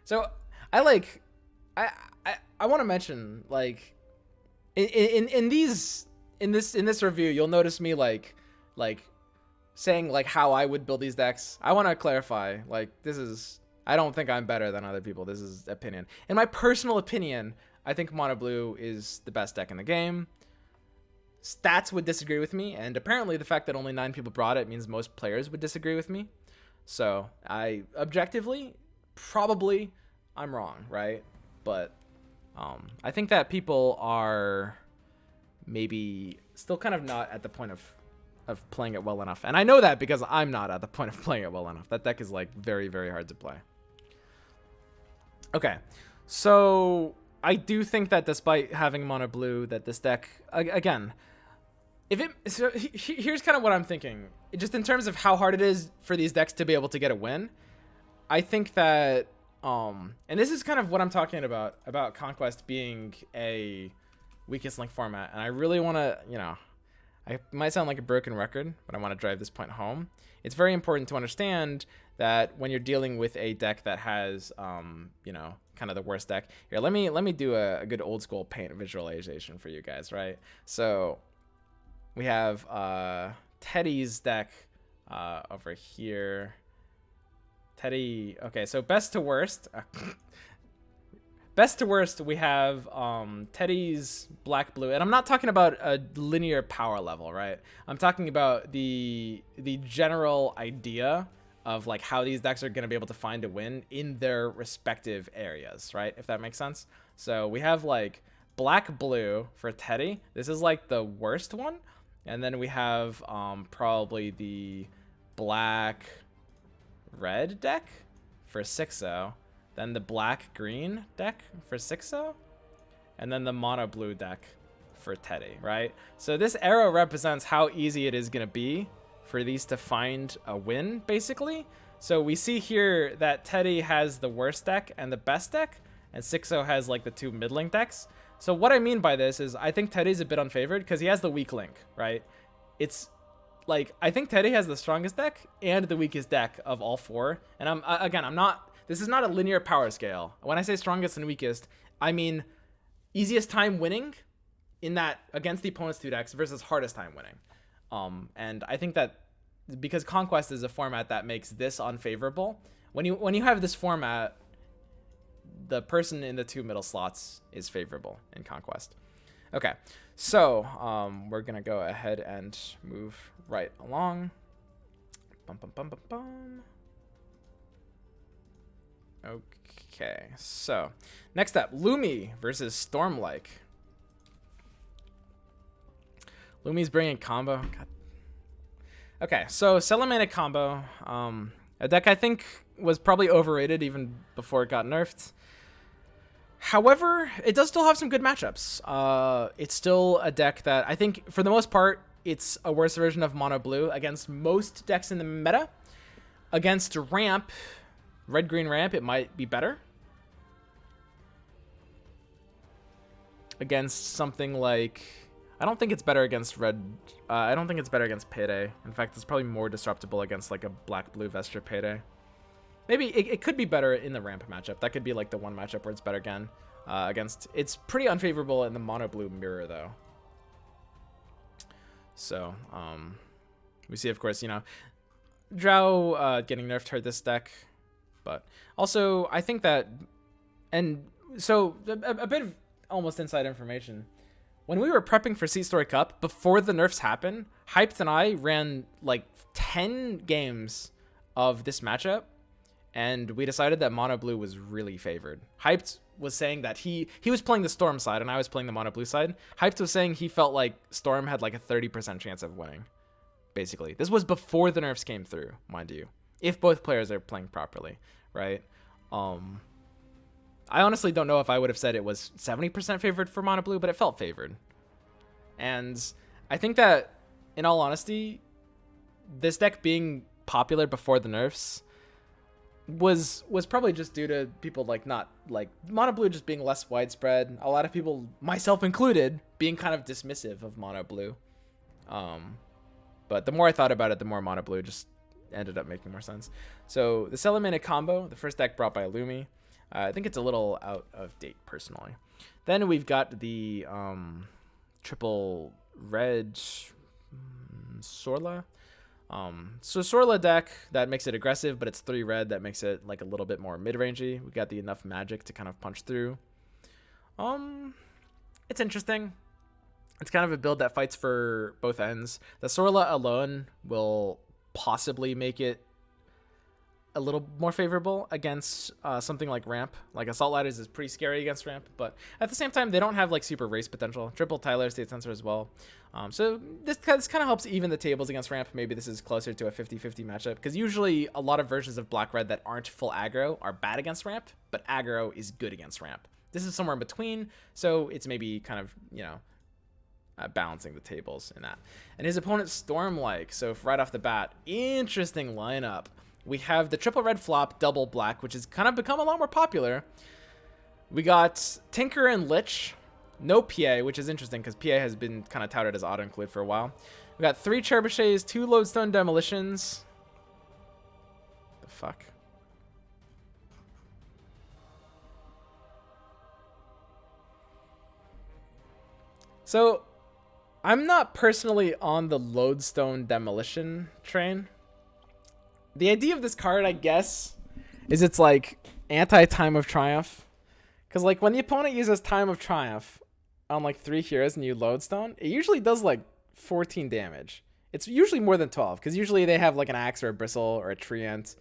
So I want to mention, like, in this review, you'll notice me like saying like how I would build these decks. I want to clarify, like, I don't think I'm better than other people. This is opinion. In my personal opinion, I think mono blue is the best deck in the game. Stats would disagree with me, and apparently the fact that only 9 people brought it means most players would disagree with me. So I objectively, probably, I'm wrong, right? But I think that people are maybe still kind of not at the point of playing it well enough. And I know that because I'm not at the point of playing it well enough. That deck is like very, very hard to play. Okay, so I do think that despite having mono blue, that this deck, again, here's kind of what I'm thinking. Just in terms of how hard it is for these decks to be able to get a win, I think that, and this is kind of what I'm talking about Conquest being a weakest link format. And I really want to, you know, I might sound like a broken record, but I want to drive this point home. It's very important to understand that when you're dealing with a deck that has, you know, kind of the worst deck. Here, let me do a good old school paint visualization for you guys, right? So we have Teddy's deck over here. Teddy, okay, so best to worst. Best to worst, we have Teddy's black blue, and I'm not talking about a linear power level, right? I'm talking about the general idea of like how these decks are going to be able to find a win in their respective areas, right? If that makes sense. So we have like black blue for Teddy. This is like the worst one, and then we have probably the black red deck for 6-0. Then the black-green deck for 6-0, and then the mono-blue deck for Teddy, right? So this arrow represents how easy it is going to be for these to find a win, basically. So we see here that Teddy has the worst deck and the best deck, and 6-0 has like the 2 mid-link decks. So what I mean by this is I think Teddy's a bit unfavored because he has the weak link, right? It's like, I think Teddy has the strongest deck and the weakest deck of all 4. And I'm not... This is not a linear power scale. When I say strongest and weakest, I mean easiest time winning in that against the opponent's 2 decks versus hardest time winning. And I think that because Conquest is a format that makes this unfavorable, when you have this format, the person in the 2 middle slots is favorable in Conquest. Okay, so we're gonna go ahead and move right along. Bum, bum, bum, bum, bum. Okay, so next up, Lumi versus Stormlike. Lumi's bringing combo. God. Okay, so Salamanic combo. A deck I think was probably overrated even before it got nerfed. However, it does still have some good matchups. It's still a deck that I think, for the most part, it's a worse version of Mono Blue against most decks in the meta. Against Ramp, Red-Green Ramp, it might be better. Against something like... I don't think it's better against Red... I don't think it's better against Payday. In fact, it's probably more disruptible against like a Black-Blue Vesture Payday. Maybe it could be better in the Ramp matchup. That could be like the one matchup where it's better again. Against... It's pretty unfavorable in the Mono Blue Mirror, though. So, we see, of course, you know, Drow getting nerfed hurt this deck. But also, I think that... And so, a bit of almost inside information. When we were prepping for Seat Story Cup, before the nerfs happened, Hyped and I ran like 10 games of this matchup, and we decided that Mono Blue was really favored. Hyped was saying that he was playing the Storm side, and I was playing the Mono Blue side. Hyped was saying he felt like Storm had like a 30% chance of winning, basically. This was before the nerfs came through, mind you, if both players are playing properly, right? I honestly don't know if I would have said it was 70% favored for Mono Blue, but it felt favored. And I think that, in all honesty, this deck being popular before the nerfs was probably just due to people like not like Mono Blue just being less widespread. A lot of people, myself included, being kind of dismissive of Mono Blue. But the more I thought about it, the more Mono Blue just ended up making more sense. So the Salamanic combo, the first deck brought by Lumi. I think it's a little out of date, personally. Then we've got the triple red Sorla. So Sorla deck that makes it aggressive, but it's 3 red that makes it like a little bit more mid-rangey. We got the enough magic to kind of punch through. It's interesting. It's kind of a build that fights for both ends. The Sorla alone will possibly make it a little more favorable against something like Ramp. Like Assault Ladders is pretty scary against Ramp, but at the same time, they don't have like super race potential. Triple Tyler, State Sensor as well. So this kind of helps even the tables against Ramp. Maybe this is closer to a 50-50 matchup, because usually a lot of versions of Black-Red that aren't full aggro are bad against Ramp, but aggro is good against Ramp. This is somewhere in between, so it's maybe kind of, you know, balancing the tables in that. And his opponent's Storm-like, so right off the bat, interesting lineup. We have the triple red flop, double black, which has kind of become a lot more popular. We got Tinker and Lich, no PA, which is interesting because PA has been kind of touted as auto-include for a while. We got 3 Trebuchets, 2 Lodestone Demolitions. The fuck? So, I'm not personally on the Lodestone Demolition train. The idea of this card, I guess, is it's like anti-Time of Triumph. Because like when the opponent uses Time of Triumph on like 3 heroes and you Lodestone, it usually does like 14 damage. It's usually more than 12, because usually they have like an axe or a bristle or a treant.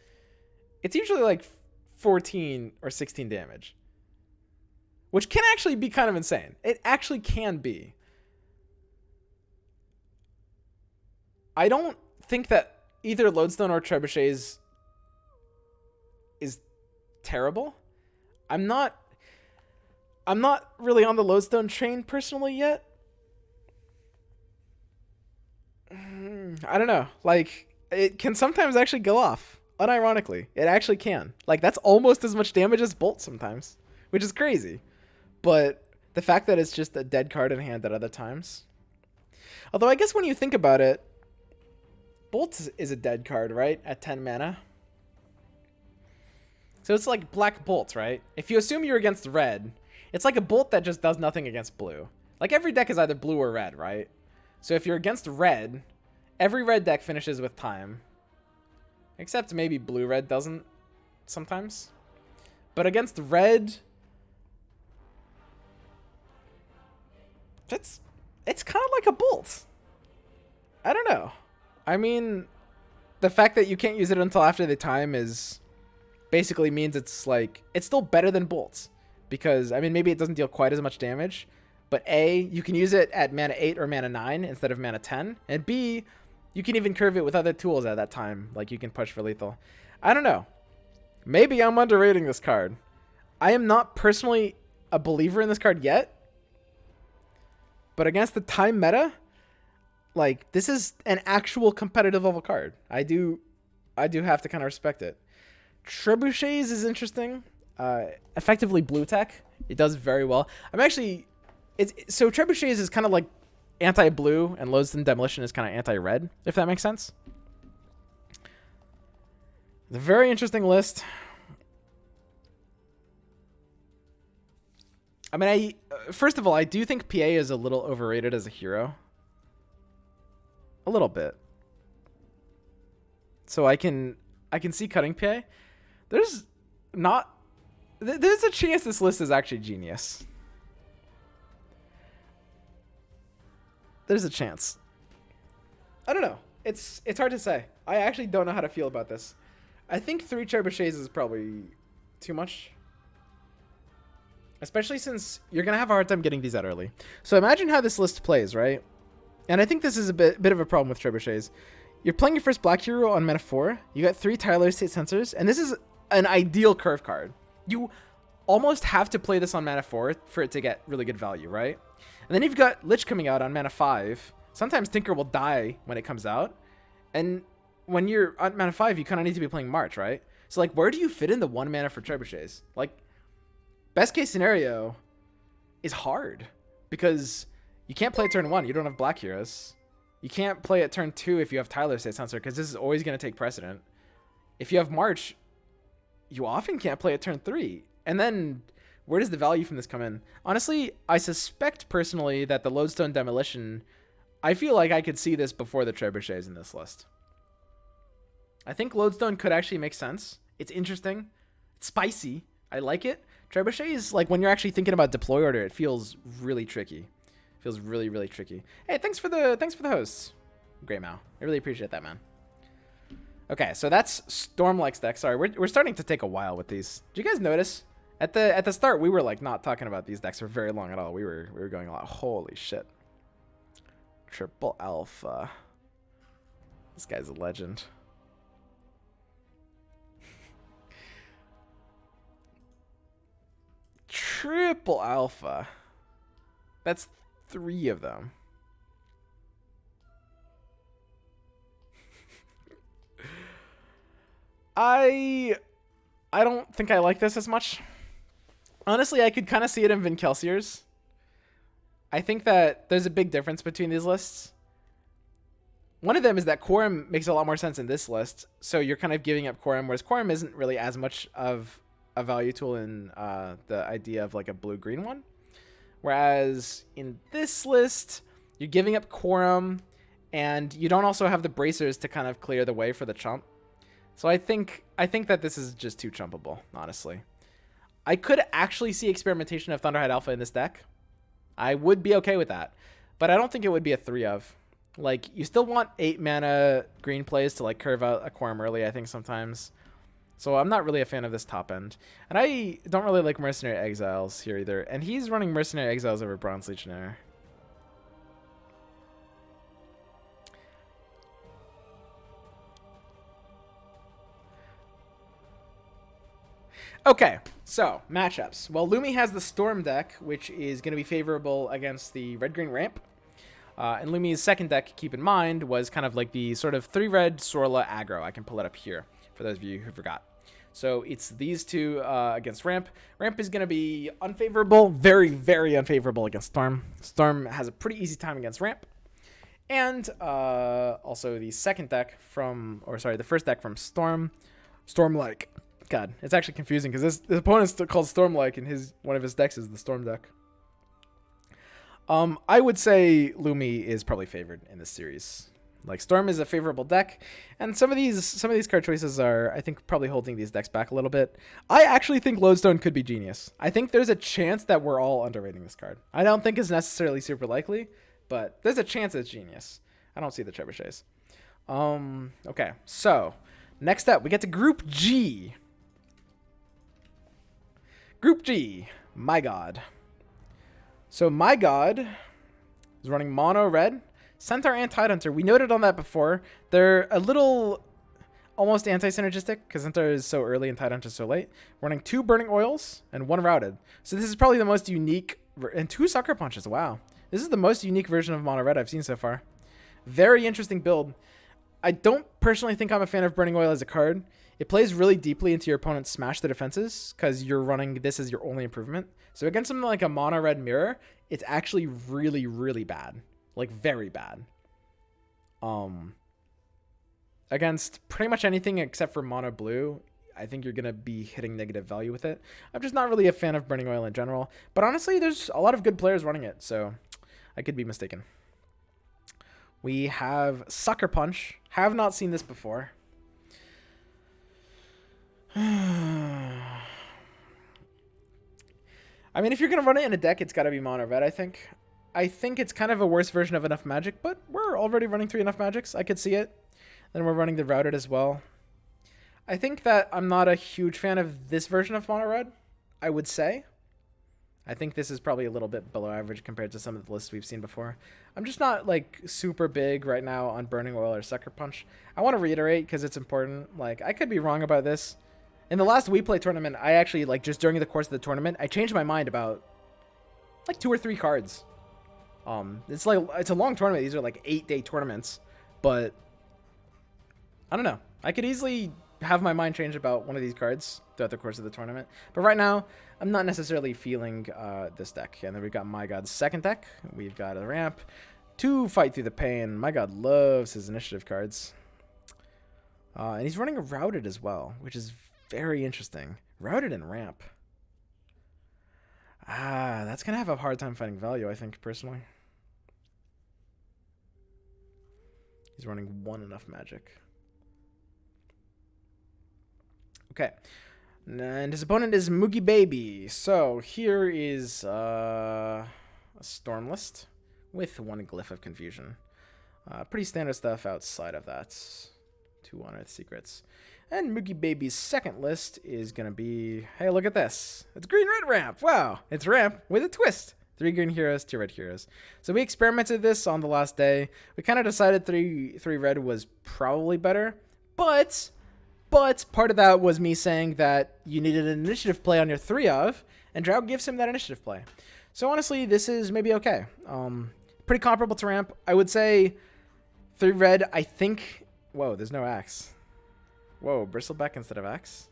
It's usually like 14 or 16 damage, which can actually be kind of insane. It actually can be. I don't think that either Lodestone or Trebuchets is terrible. I'm not really on the Lodestone train personally yet. I don't know. Like, it can sometimes actually go off. Unironically, it actually can. Like, that's almost as much damage as Bolt sometimes, which is crazy. But the fact that it's just a dead card in hand at other times. Although I guess when you think about it, Bolt is a dead card, right? At 10 mana. So it's like black Bolt, right? If you assume you're against red, it's like a Bolt that just does nothing against blue. Like every deck is either blue or red, right? So if you're against red, every red deck finishes with time. Except maybe blue-red doesn't sometimes. But against red, it's kind of like a Bolt. I don't know. I mean, the fact that you can't use it until after the time is basically means it's like, it's still better than Bolts. Because, I mean, maybe it doesn't deal quite as much damage, But A, you can use it at mana 8 or mana 9 instead of mana 10. And B, you can even curve it with other tools at that time. Like you can push for lethal. I don't know. Maybe I'm underrating this card. I am not personally a believer in this card yet. But against the time meta, like this is an actual competitive level card. I do have to kind of respect it. Trebuchets is interesting. Effectively blue tech. It does very well. So Trebuchets is kind of like anti-blue, and Lodestone Demolition is kind of anti-red, if that makes sense. It's a very interesting list. I mean, first of all, I do think PA is a little overrated as a hero. A little bit. So I can see cutting PA. There's a chance this list is actually genius. There's a chance. I don't know. It's hard to say. I actually don't know how to feel about this. I think 3 Trebuchets is probably too much. Especially since you're going to have a hard time getting these out early. So imagine how this list plays, right? And I think this is a bit of a problem with Trebuchets. You're playing your first black hero on mana 4. You got 3 Tyler State Sensors. And this is an ideal curve card. You almost have to play this on mana 4 for it to get really good value, right? And then you've got Lich coming out on mana 5. Sometimes Tinker will die when it comes out. And when you're on mana 5, you kind of need to be playing March, right? So, like, where do you fit in the 1 mana for Trebuchets? Like, best case scenario is hard. Because you can't play turn 1. You don't have black heroes. You can't play at turn 2 if you have Tyler State Sensor, because this is always going to take precedent. If you have March, you often can't play at turn 3. And then where does the value from this come in? Honestly, I suspect personally that the Lodestone Demolition, I feel like I could see this before the Trebuchets in this list. I think Lodestone could actually make sense. It's interesting. It's spicy. I like it. Trebuchets, like when you're actually thinking about deploy order, it feels really tricky. It feels really, really tricky. Hey, thanks for the hosts. Great, Mao. I really appreciate that, man. Okay, so that's Stormlight's deck. Sorry, we're starting to take a while with these. Did you guys notice? At the start, we were like not talking about these decks for very long at all. We were going a lot. Holy shit. Triple Alpha. This guy's a legend. Triple Alpha. That's 3 of them. I don't think I like this as much. Honestly, I could kind of see it in Vin Kelsier's. I think that there's a big difference between these lists. One of them is that Quorum makes a lot more sense in this list, so you're kind of giving up Quorum, whereas Quorum isn't really as much of a value tool in the idea of like a blue-green one. Whereas in this list, you're giving up Quorum, and you don't also have the bracers to kind of clear the way for the chump. So I think that this is just too chumpable, honestly. I could actually see experimentation of Thunderhide Alpha in this deck. I would be okay with that. But I don't think it would be a 3 of. Like, you still want 8 mana green plays to like curve out a Quorum early, I think, sometimes. So I'm not really a fan of this top end. And I don't really like Mercenary Exiles here either. And he's running Mercenary Exiles over Bronze Legionnaire. Okay, so matchups. Well, Lumi has the Storm deck, which is going to be favorable against the red-green ramp. And Lumi's second deck, keep in mind, was kind of like the sort of 3-red Sorla aggro. I can pull it up here for those of you who forgot. So it's these two against ramp. Ramp is going to be unfavorable, very, very unfavorable against Storm. Storm has a pretty easy time against ramp. And also the second deck from, or sorry, the first deck from Storm, Stormlike. God, it's actually confusing because this opponent's called Stormlike, and one of his decks is the Storm deck. I would say Lumi is probably favored in this series. Like, Storm is a favorable deck, and some of these card choices are, I think, probably holding these decks back a little bit. I actually think Lodestone could be genius. I think there's a chance that we're all underrating this card. I don't think it's necessarily super likely, but there's a chance it's genius. I don't see the trebuchets. Okay, so next up, we get to Group G. Group G, my god. So my god is running mono red, Centaur and Tidehunter. We noted on that before. They're a little almost anti-synergistic because Centaur is so early and Tidehunter is so late. Running 2 Burning Oils and 1 Routed. So this is probably the most unique, and 2 Sucker Punches. Wow. This is the most unique version of mono red I've seen so far. Very interesting build. I don't personally think I'm a fan of Burning Oil as a card. It plays really deeply into your opponent's smash the defenses because you're running this as your only improvement. So against something like a mono red mirror, it's actually really, really bad. Like very bad. Against pretty much anything except for mono blue, I think you're going to be hitting negative value with it. I'm just not really a fan of Burning Oil in general. But honestly, there's a lot of good players running it, so I could be mistaken. We have Sucker Punch. Have not seen this before. I mean, if you're going to run it in a deck, it's got to be mono red, I think. I think it's kind of a worse version of Enough Magic, but we're already running 3 Enough Magics. I could see it. Then we're running the Routed as well. I think that I'm not a huge fan of this version of mono red, I would say. I think this is probably a little bit below average compared to some of the lists we've seen before. I'm just not like super big right now on Burning Oil or Sucker Punch. I want to reiterate because it's important. Like, I could be wrong about this. In the last WePlay tournament, I actually, like, just during the course of the tournament, I changed my mind about like 2 or 3 cards. It's a long tournament. These are like 8-day tournaments, but I don't know. I could easily have my mind change about one of these cards throughout the course of the tournament. But right now, I'm not necessarily feeling this deck. And then we've got My God's second deck. We've got a ramp to fight through the pain. My God loves his initiative cards. And he's running a Routed as well, which is very interesting. Routed and ramp. That's going to have a hard time finding value, I think, personally. He's running 1 Enough Magic. Okay. And his opponent is Mookie Baby. So here is a Storm list with 1 Glyph of Confusion. Pretty standard stuff outside of that. 2 Unearthed Secrets. And Mookie Baby's second list is going to be, hey, look at this. It's green-red ramp. Wow. It's ramp with a twist. 3 green heroes, 2 red heroes. So we experimented this on the last day. We kind of decided 3 red was probably better. But part of that was me saying that you needed an initiative play on your 3 of, and Drow gives him that initiative play. So honestly, this is maybe okay. Pretty comparable to ramp. I would say 3 red, I think... Whoa, there's no axe. Whoa, Bristleback instead of axe?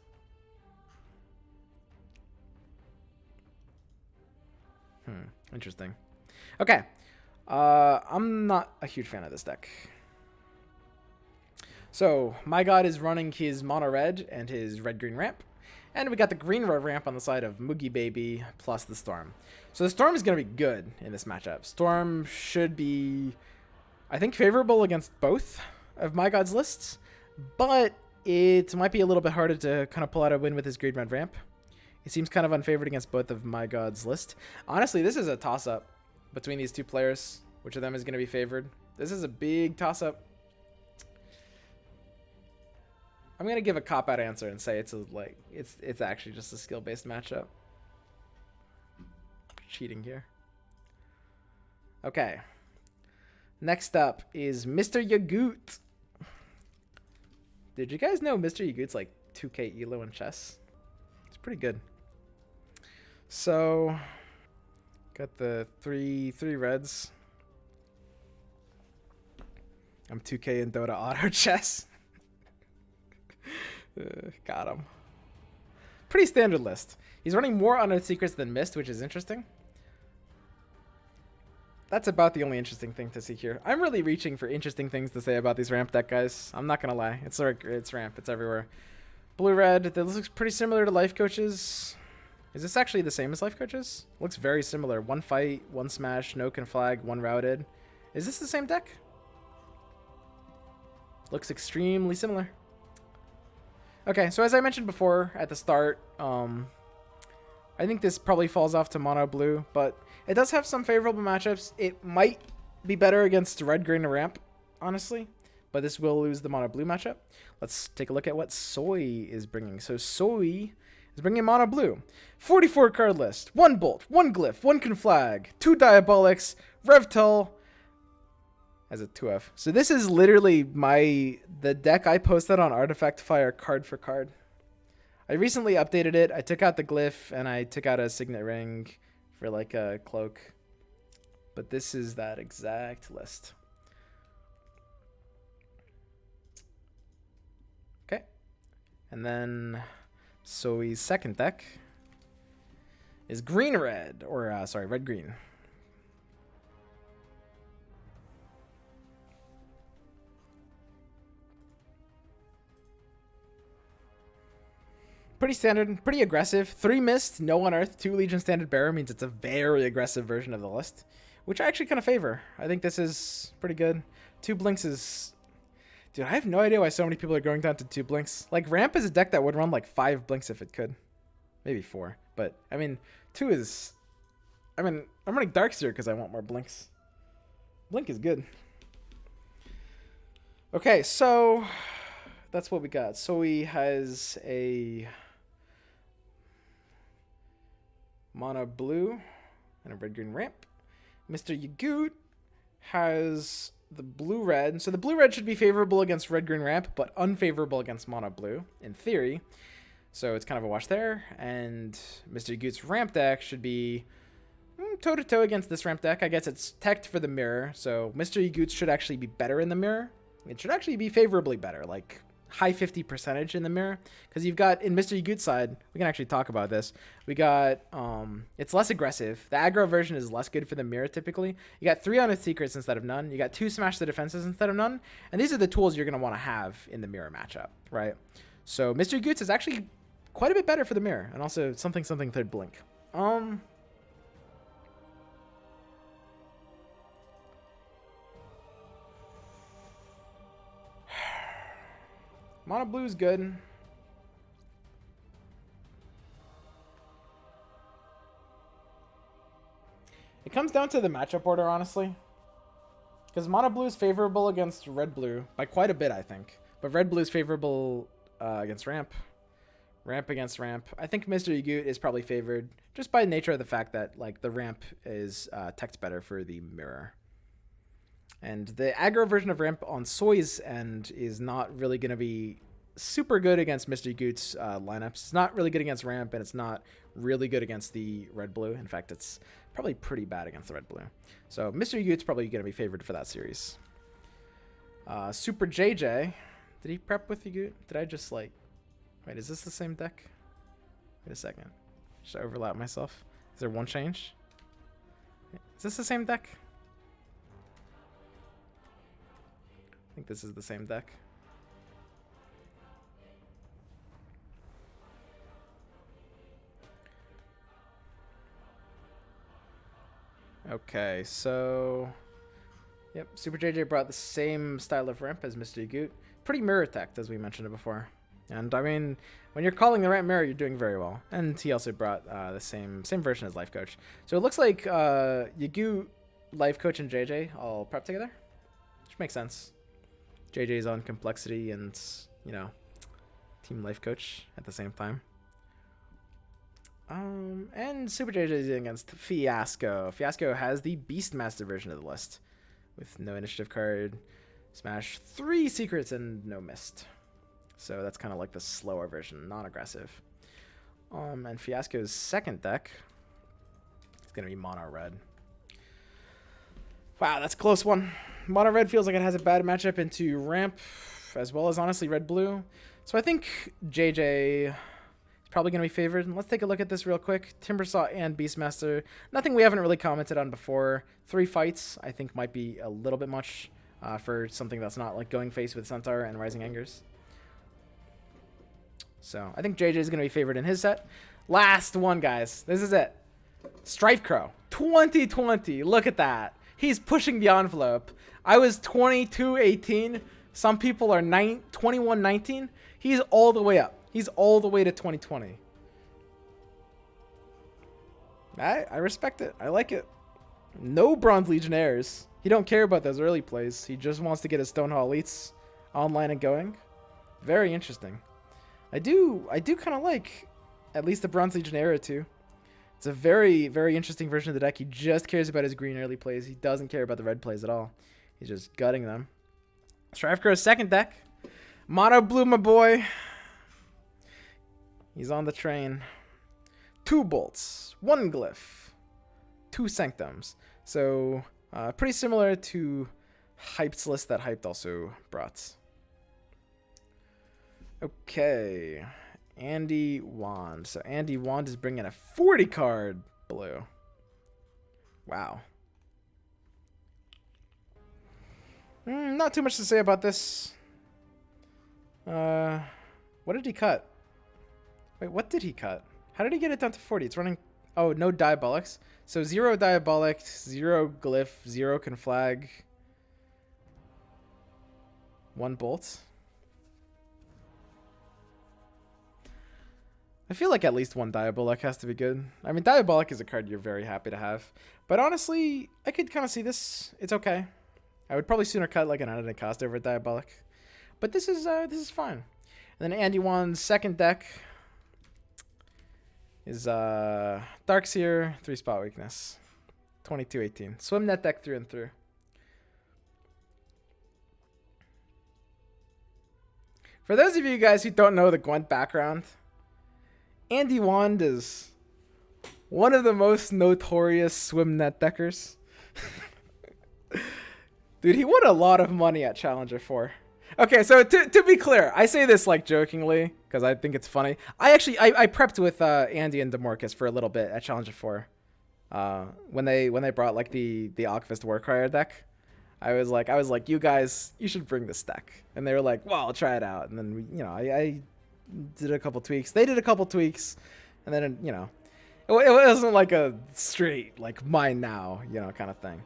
Interesting. Okay. I'm not a huge fan of this deck. So, My God is running his mono red and his red-green ramp. And we got the green-red ramp on the side of Mookie Baby plus the Storm. So the Storm is going to be good in this matchup. Storm should be, I think, favorable against both of My God's lists. But it might be a little bit harder to kind of pull out a win with his green-red ramp. He seems kind of unfavored against both of My God's list. Honestly, this is a toss-up between these 2 players. Which of them is going to be favored? This is a big toss-up. I'm going to give a cop-out answer and say it's actually just a skill-based matchup. Cheating here. Okay. Next up is Mr. Yagoot. Did you guys know Mr. Yagoot's like 2k elo in chess? It's pretty good. So, got the three reds. I'm 2k in Dota auto chess. Got him. Pretty standard list. He's running more Unearthed Secrets than Mist, which is interesting. That's about the only interesting thing to see here. I'm really reaching for interesting things to say about these ramp deck, guys. I'm not going to lie. It's ramp. It's everywhere. Blue-red. This looks pretty similar to Life Coaches. Is this actually the same as Life Coaches? Looks very similar. 1 fight, 1 smash, no conflag, 1 routed. Is this the same deck? Looks extremely similar. Okay, so as I mentioned before at the start, I think this probably falls off to mono blue, but it does have some favorable matchups. It might be better against red, green, and ramp, honestly, but this will lose the mono blue matchup. Let's take a look at what Suey is bringing. So Suey He's bringing mono blue. 44 card list. 1 Bolt, 1 Glyph, 1 Conflag, 2 Diabolics, Revtel as a 2F. So this is literally the deck I posted on Artifact Fire card for card. I recently updated it. I took out the Glyph and I took out a Signet Ring for like a cloak. But this is that exact list. Okay. And then Suey's second deck is green-red, or sorry, red-green. Pretty standard, pretty aggressive. 3 Mist, no Unearthed, 2 Legion Standard Bearer means it's a very aggressive version of the list, which I actually kind of favor. I think this is pretty good. 2 Blinks is... Dude, I have no idea why so many people are going down to 2 Blinks. Like, Ramp is a deck that would run like 5 Blinks if it could. Maybe 4. But, I mean, 2 is... I mean, I'm running Darkseer because I want more Blinks. Blink is good. Okay, so... That's what we got. Suey has a... mono blue and a red-green ramp. Mr. Yagoot has the blue-red. So the blue-red should be favorable against red-green ramp, but unfavorable against mono blue, in theory. So it's kind of a wash there. And Mr. Yagoot's ramp deck should be toe-to-toe against this ramp deck. I guess it's teched for the mirror, so Mr. Yagoot's should actually be better in the mirror. It should actually be favorably better, like high 50% in the mirror, because you've got in Mr. Yagoot's side, we can actually talk about this. We got it's less aggressive. The aggro version is less good for the mirror typically. You got 3 Honest Secrets instead of none. You got 2 Smash the Defenses instead of none, and these are the tools you're going to want to have in the mirror matchup, right? So Mr. Yagoot's is actually quite a bit better for the mirror, and also something third blink. Mono blue is good. It comes down to the matchup order, honestly. Because mono blue is favorable against red blue by quite a bit, I think. But red blue is favorable against ramp. Ramp against ramp. I think Mr. Yagoot is probably favored just by nature of the fact that like the ramp is teched better for the mirror. And the aggro version of ramp on Suey's end is not really going to be super good against Mr. Yagoot's lineups. It's not really good against ramp, and it's not really good against the red-blue. In fact, it's probably pretty bad against the red-blue. So Mr. Yagoot's probably going to be favored for that series. Super JJ. Did he prep with Yagoot? Did I just like... Wait, is this the same deck? Wait a second. Should I overlap myself? Is there one change? Is this the same deck? I think this is the same deck. Okay, so... Yep, Super JJ brought the same style of ramp as Mr. Yagoot. Pretty mirror teched, as we mentioned it before. And, I mean, when you're calling the ramp mirror, you're doing very well. And he also brought the same version as Life Coach. So it looks like Yagoot, Life Coach, and JJ all prep together. Which makes sense. JJ's on complexity and, you know, team life coach at the same time. And Super JJ is against Fiasco. Fiasco has the Beastmaster version of the list with no initiative card, smash 3 secrets, and no mist. So that's kind of like the slower version, non-aggressive. And Fiasco's second deck is going to be mono red. Wow, that's a close one. Mono red feels like it has a bad matchup into ramp, as well as honestly red blue. So I think JJ is probably going to be favored. Let's take a look at this real quick. Timbersaw and Beastmaster. Nothing we haven't really commented on before. 3 fights I think might be a little bit much for something that's not like going face with Centaur and Rising Angers. So I think JJ is going to be favored in his set. Last one, guys. This is it. StrifeCrow 2020. Look at that. He's pushing the envelope. I was 22-18. Some people are 21-19. He's all the way up. He's all the way to 2020. I respect it. I like it. No Bronze Legionnaires. He don't care about those early plays. He just wants to get his Stonehall Elites online and going. Very interesting. I do kind of like at least the Bronze Legion era too. It's a very, very interesting version of the deck. He just cares about his green early plays. He doesn't care about the red plays at all. He's just gutting them. StrifeCrow's second deck. Mono blue, my boy. He's on the train. 2 bolts, 1 glyph, 2 sanctums. So pretty similar to Hyped's list that Hyped also brought. Okay. Andy Wand. So Andy Wand is bringing a 40 card blue. Wow. Not too much to say about this. What did he cut? Wait, what did he cut? How did he get it down to 40? It's running... Oh, no Diabolics. So 0 Diabolic, 0 Glyph, 0 Conflag. 1 Bolt. I feel like at least 1 Diabolic has to be good. I mean, Diabolic is a card you're very happy to have. But honestly, I could kind of see this. It's okay. I would probably sooner cut like an unedited cost over a Diabolic. But this is fine. And then Andy Wan's second deck is Darkseer, 3 spot weakness. 22-18. Swim that deck through and through. For those of you guys who don't know the Gwent background, Andy Wand is one of the most notorious swim net deckers. Dude, he won a lot of money at Challenger 4. Okay, so to be clear, I say this like jokingly because I think it's funny. I prepped with Andy and DeMorcus for a little bit at Challenger 4. When they brought like the Alchemist Warcryer deck. I was like, you guys, you should bring this deck. And they were like, well, I'll try it out. And then I did a couple tweaks. They did a couple tweaks, and then it wasn't like a straight like mine now kind of thing.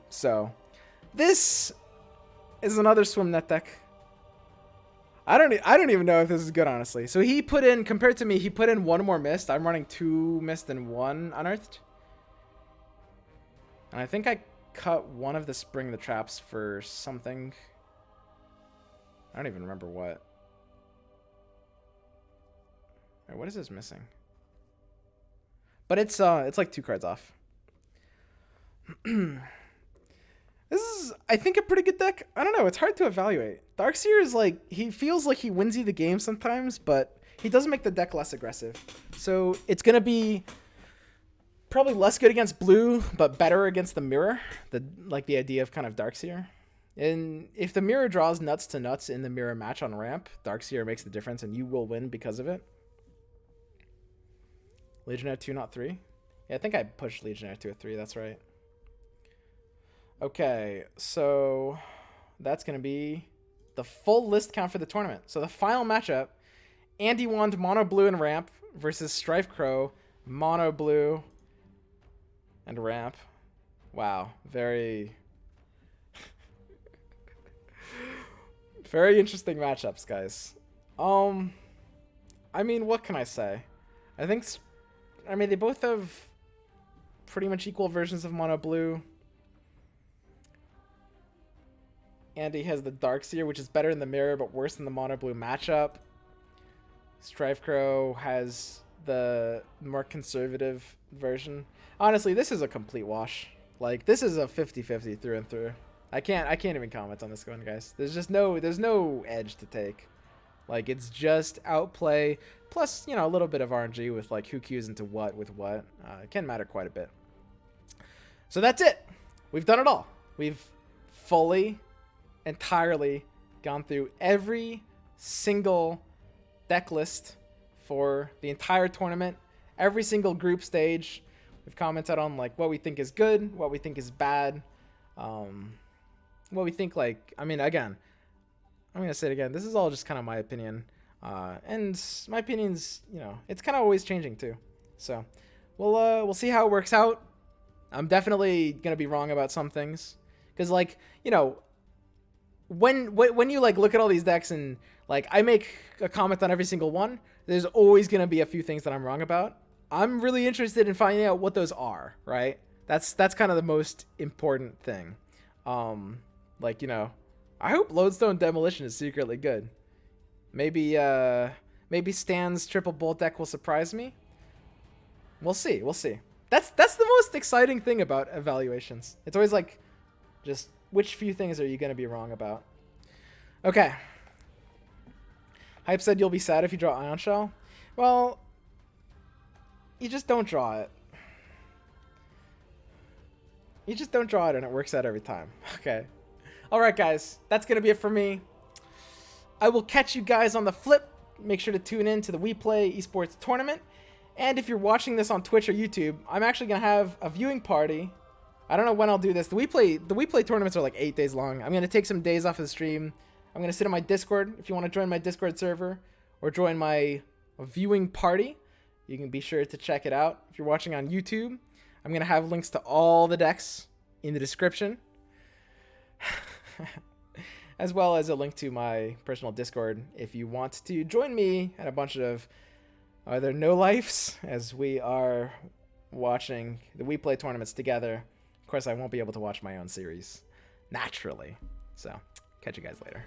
So this is another swim net deck. I don't even know if this is good, honestly. So he put in, compared to me, he put in 1 more mist. I'm running 2 mist and 1 unearthed, and I think I cut 1 of the Spring the Traps for something. I don't even remember what. Right, what is this missing? But it's like 2 cards off. This is, I think, a pretty good deck. I don't know. It's hard to evaluate. Darkseer is like, he feels like he wins you the game sometimes, but he does make the deck less aggressive. So it's going to be probably less good against blue, but better against the mirror. The idea of kind of Darkseer. And if the mirror draws nuts to nuts in the mirror match on ramp, Darkseer makes the difference and you will win because of it. Legionnaire 2, not 3. Yeah, I think I pushed Legionnaire to a 3. That's right. Okay, so that's going to be the full list count for the tournament. So the final matchup, Andy Wand mono blue and ramp versus StrifeCrow mono blue and ramp. Wow, very very interesting matchups, guys. I mean, what can I say? I mean, they both have pretty much equal versions of mono blue. Andy has the Darkseer, which is better in the mirror, but worse in the mono blue matchup. StrifeCrow has the more conservative version. Honestly, this is a complete wash. Like, this is a 50-50 through and through. I can't even comment on this one, guys. There's no edge to take. Like, it's just outplay plus, a little bit of RNG with like who queues into what with what. It can matter quite a bit. So that's it. We've done it all. We've fully, entirely gone through every single deck list for the entire tournament, every single group stage. We've commented on like what we think is good, what we think is bad, what we think, like, I mean, again, I'm gonna say it again, this is all just kind of my opinion, and my opinion's, it's kind of always changing too. So we'll see how it works out. I'm definitely gonna be wrong about some things, because like, when you like look at all these decks and like I make a comment on every single one, there's always going to be a few things that I'm wrong about. I'm really interested in finding out what those are, right? That's kind of the most important thing. Like, I hope Lodestone Demolition is secretly good. Maybe Maybe Stan's triple bolt deck will surprise me. We'll see. We'll see. That's the most exciting thing about evaluations. It's always like, just which few things are you going to be wrong about? Okay. Hype said you'll be sad if you draw Ion Shell. Well, you just don't draw it. You just don't draw it and it works out every time. Okay. Alright guys, that's going to be it for me. I will catch you guys on the flip. Make sure to tune in to the WePlay esports tournament. And if you're watching this on Twitch or YouTube, I'm actually going to have a viewing party. I don't know when I'll do this. The WePlay tournaments are like 8 days long. I'm going to take some days off of the stream. I'm going to sit on my Discord. If you want to join my Discord server or join my viewing party, you can be sure to check it out. If you're watching on YouTube, I'm going to have links to all the decks in the description, as well as a link to my personal Discord if you want to join me and a bunch of other no-lifes as we are watching the WePlay tournaments together. Of course, I won't be able to watch my own series, naturally. So, catch you guys later.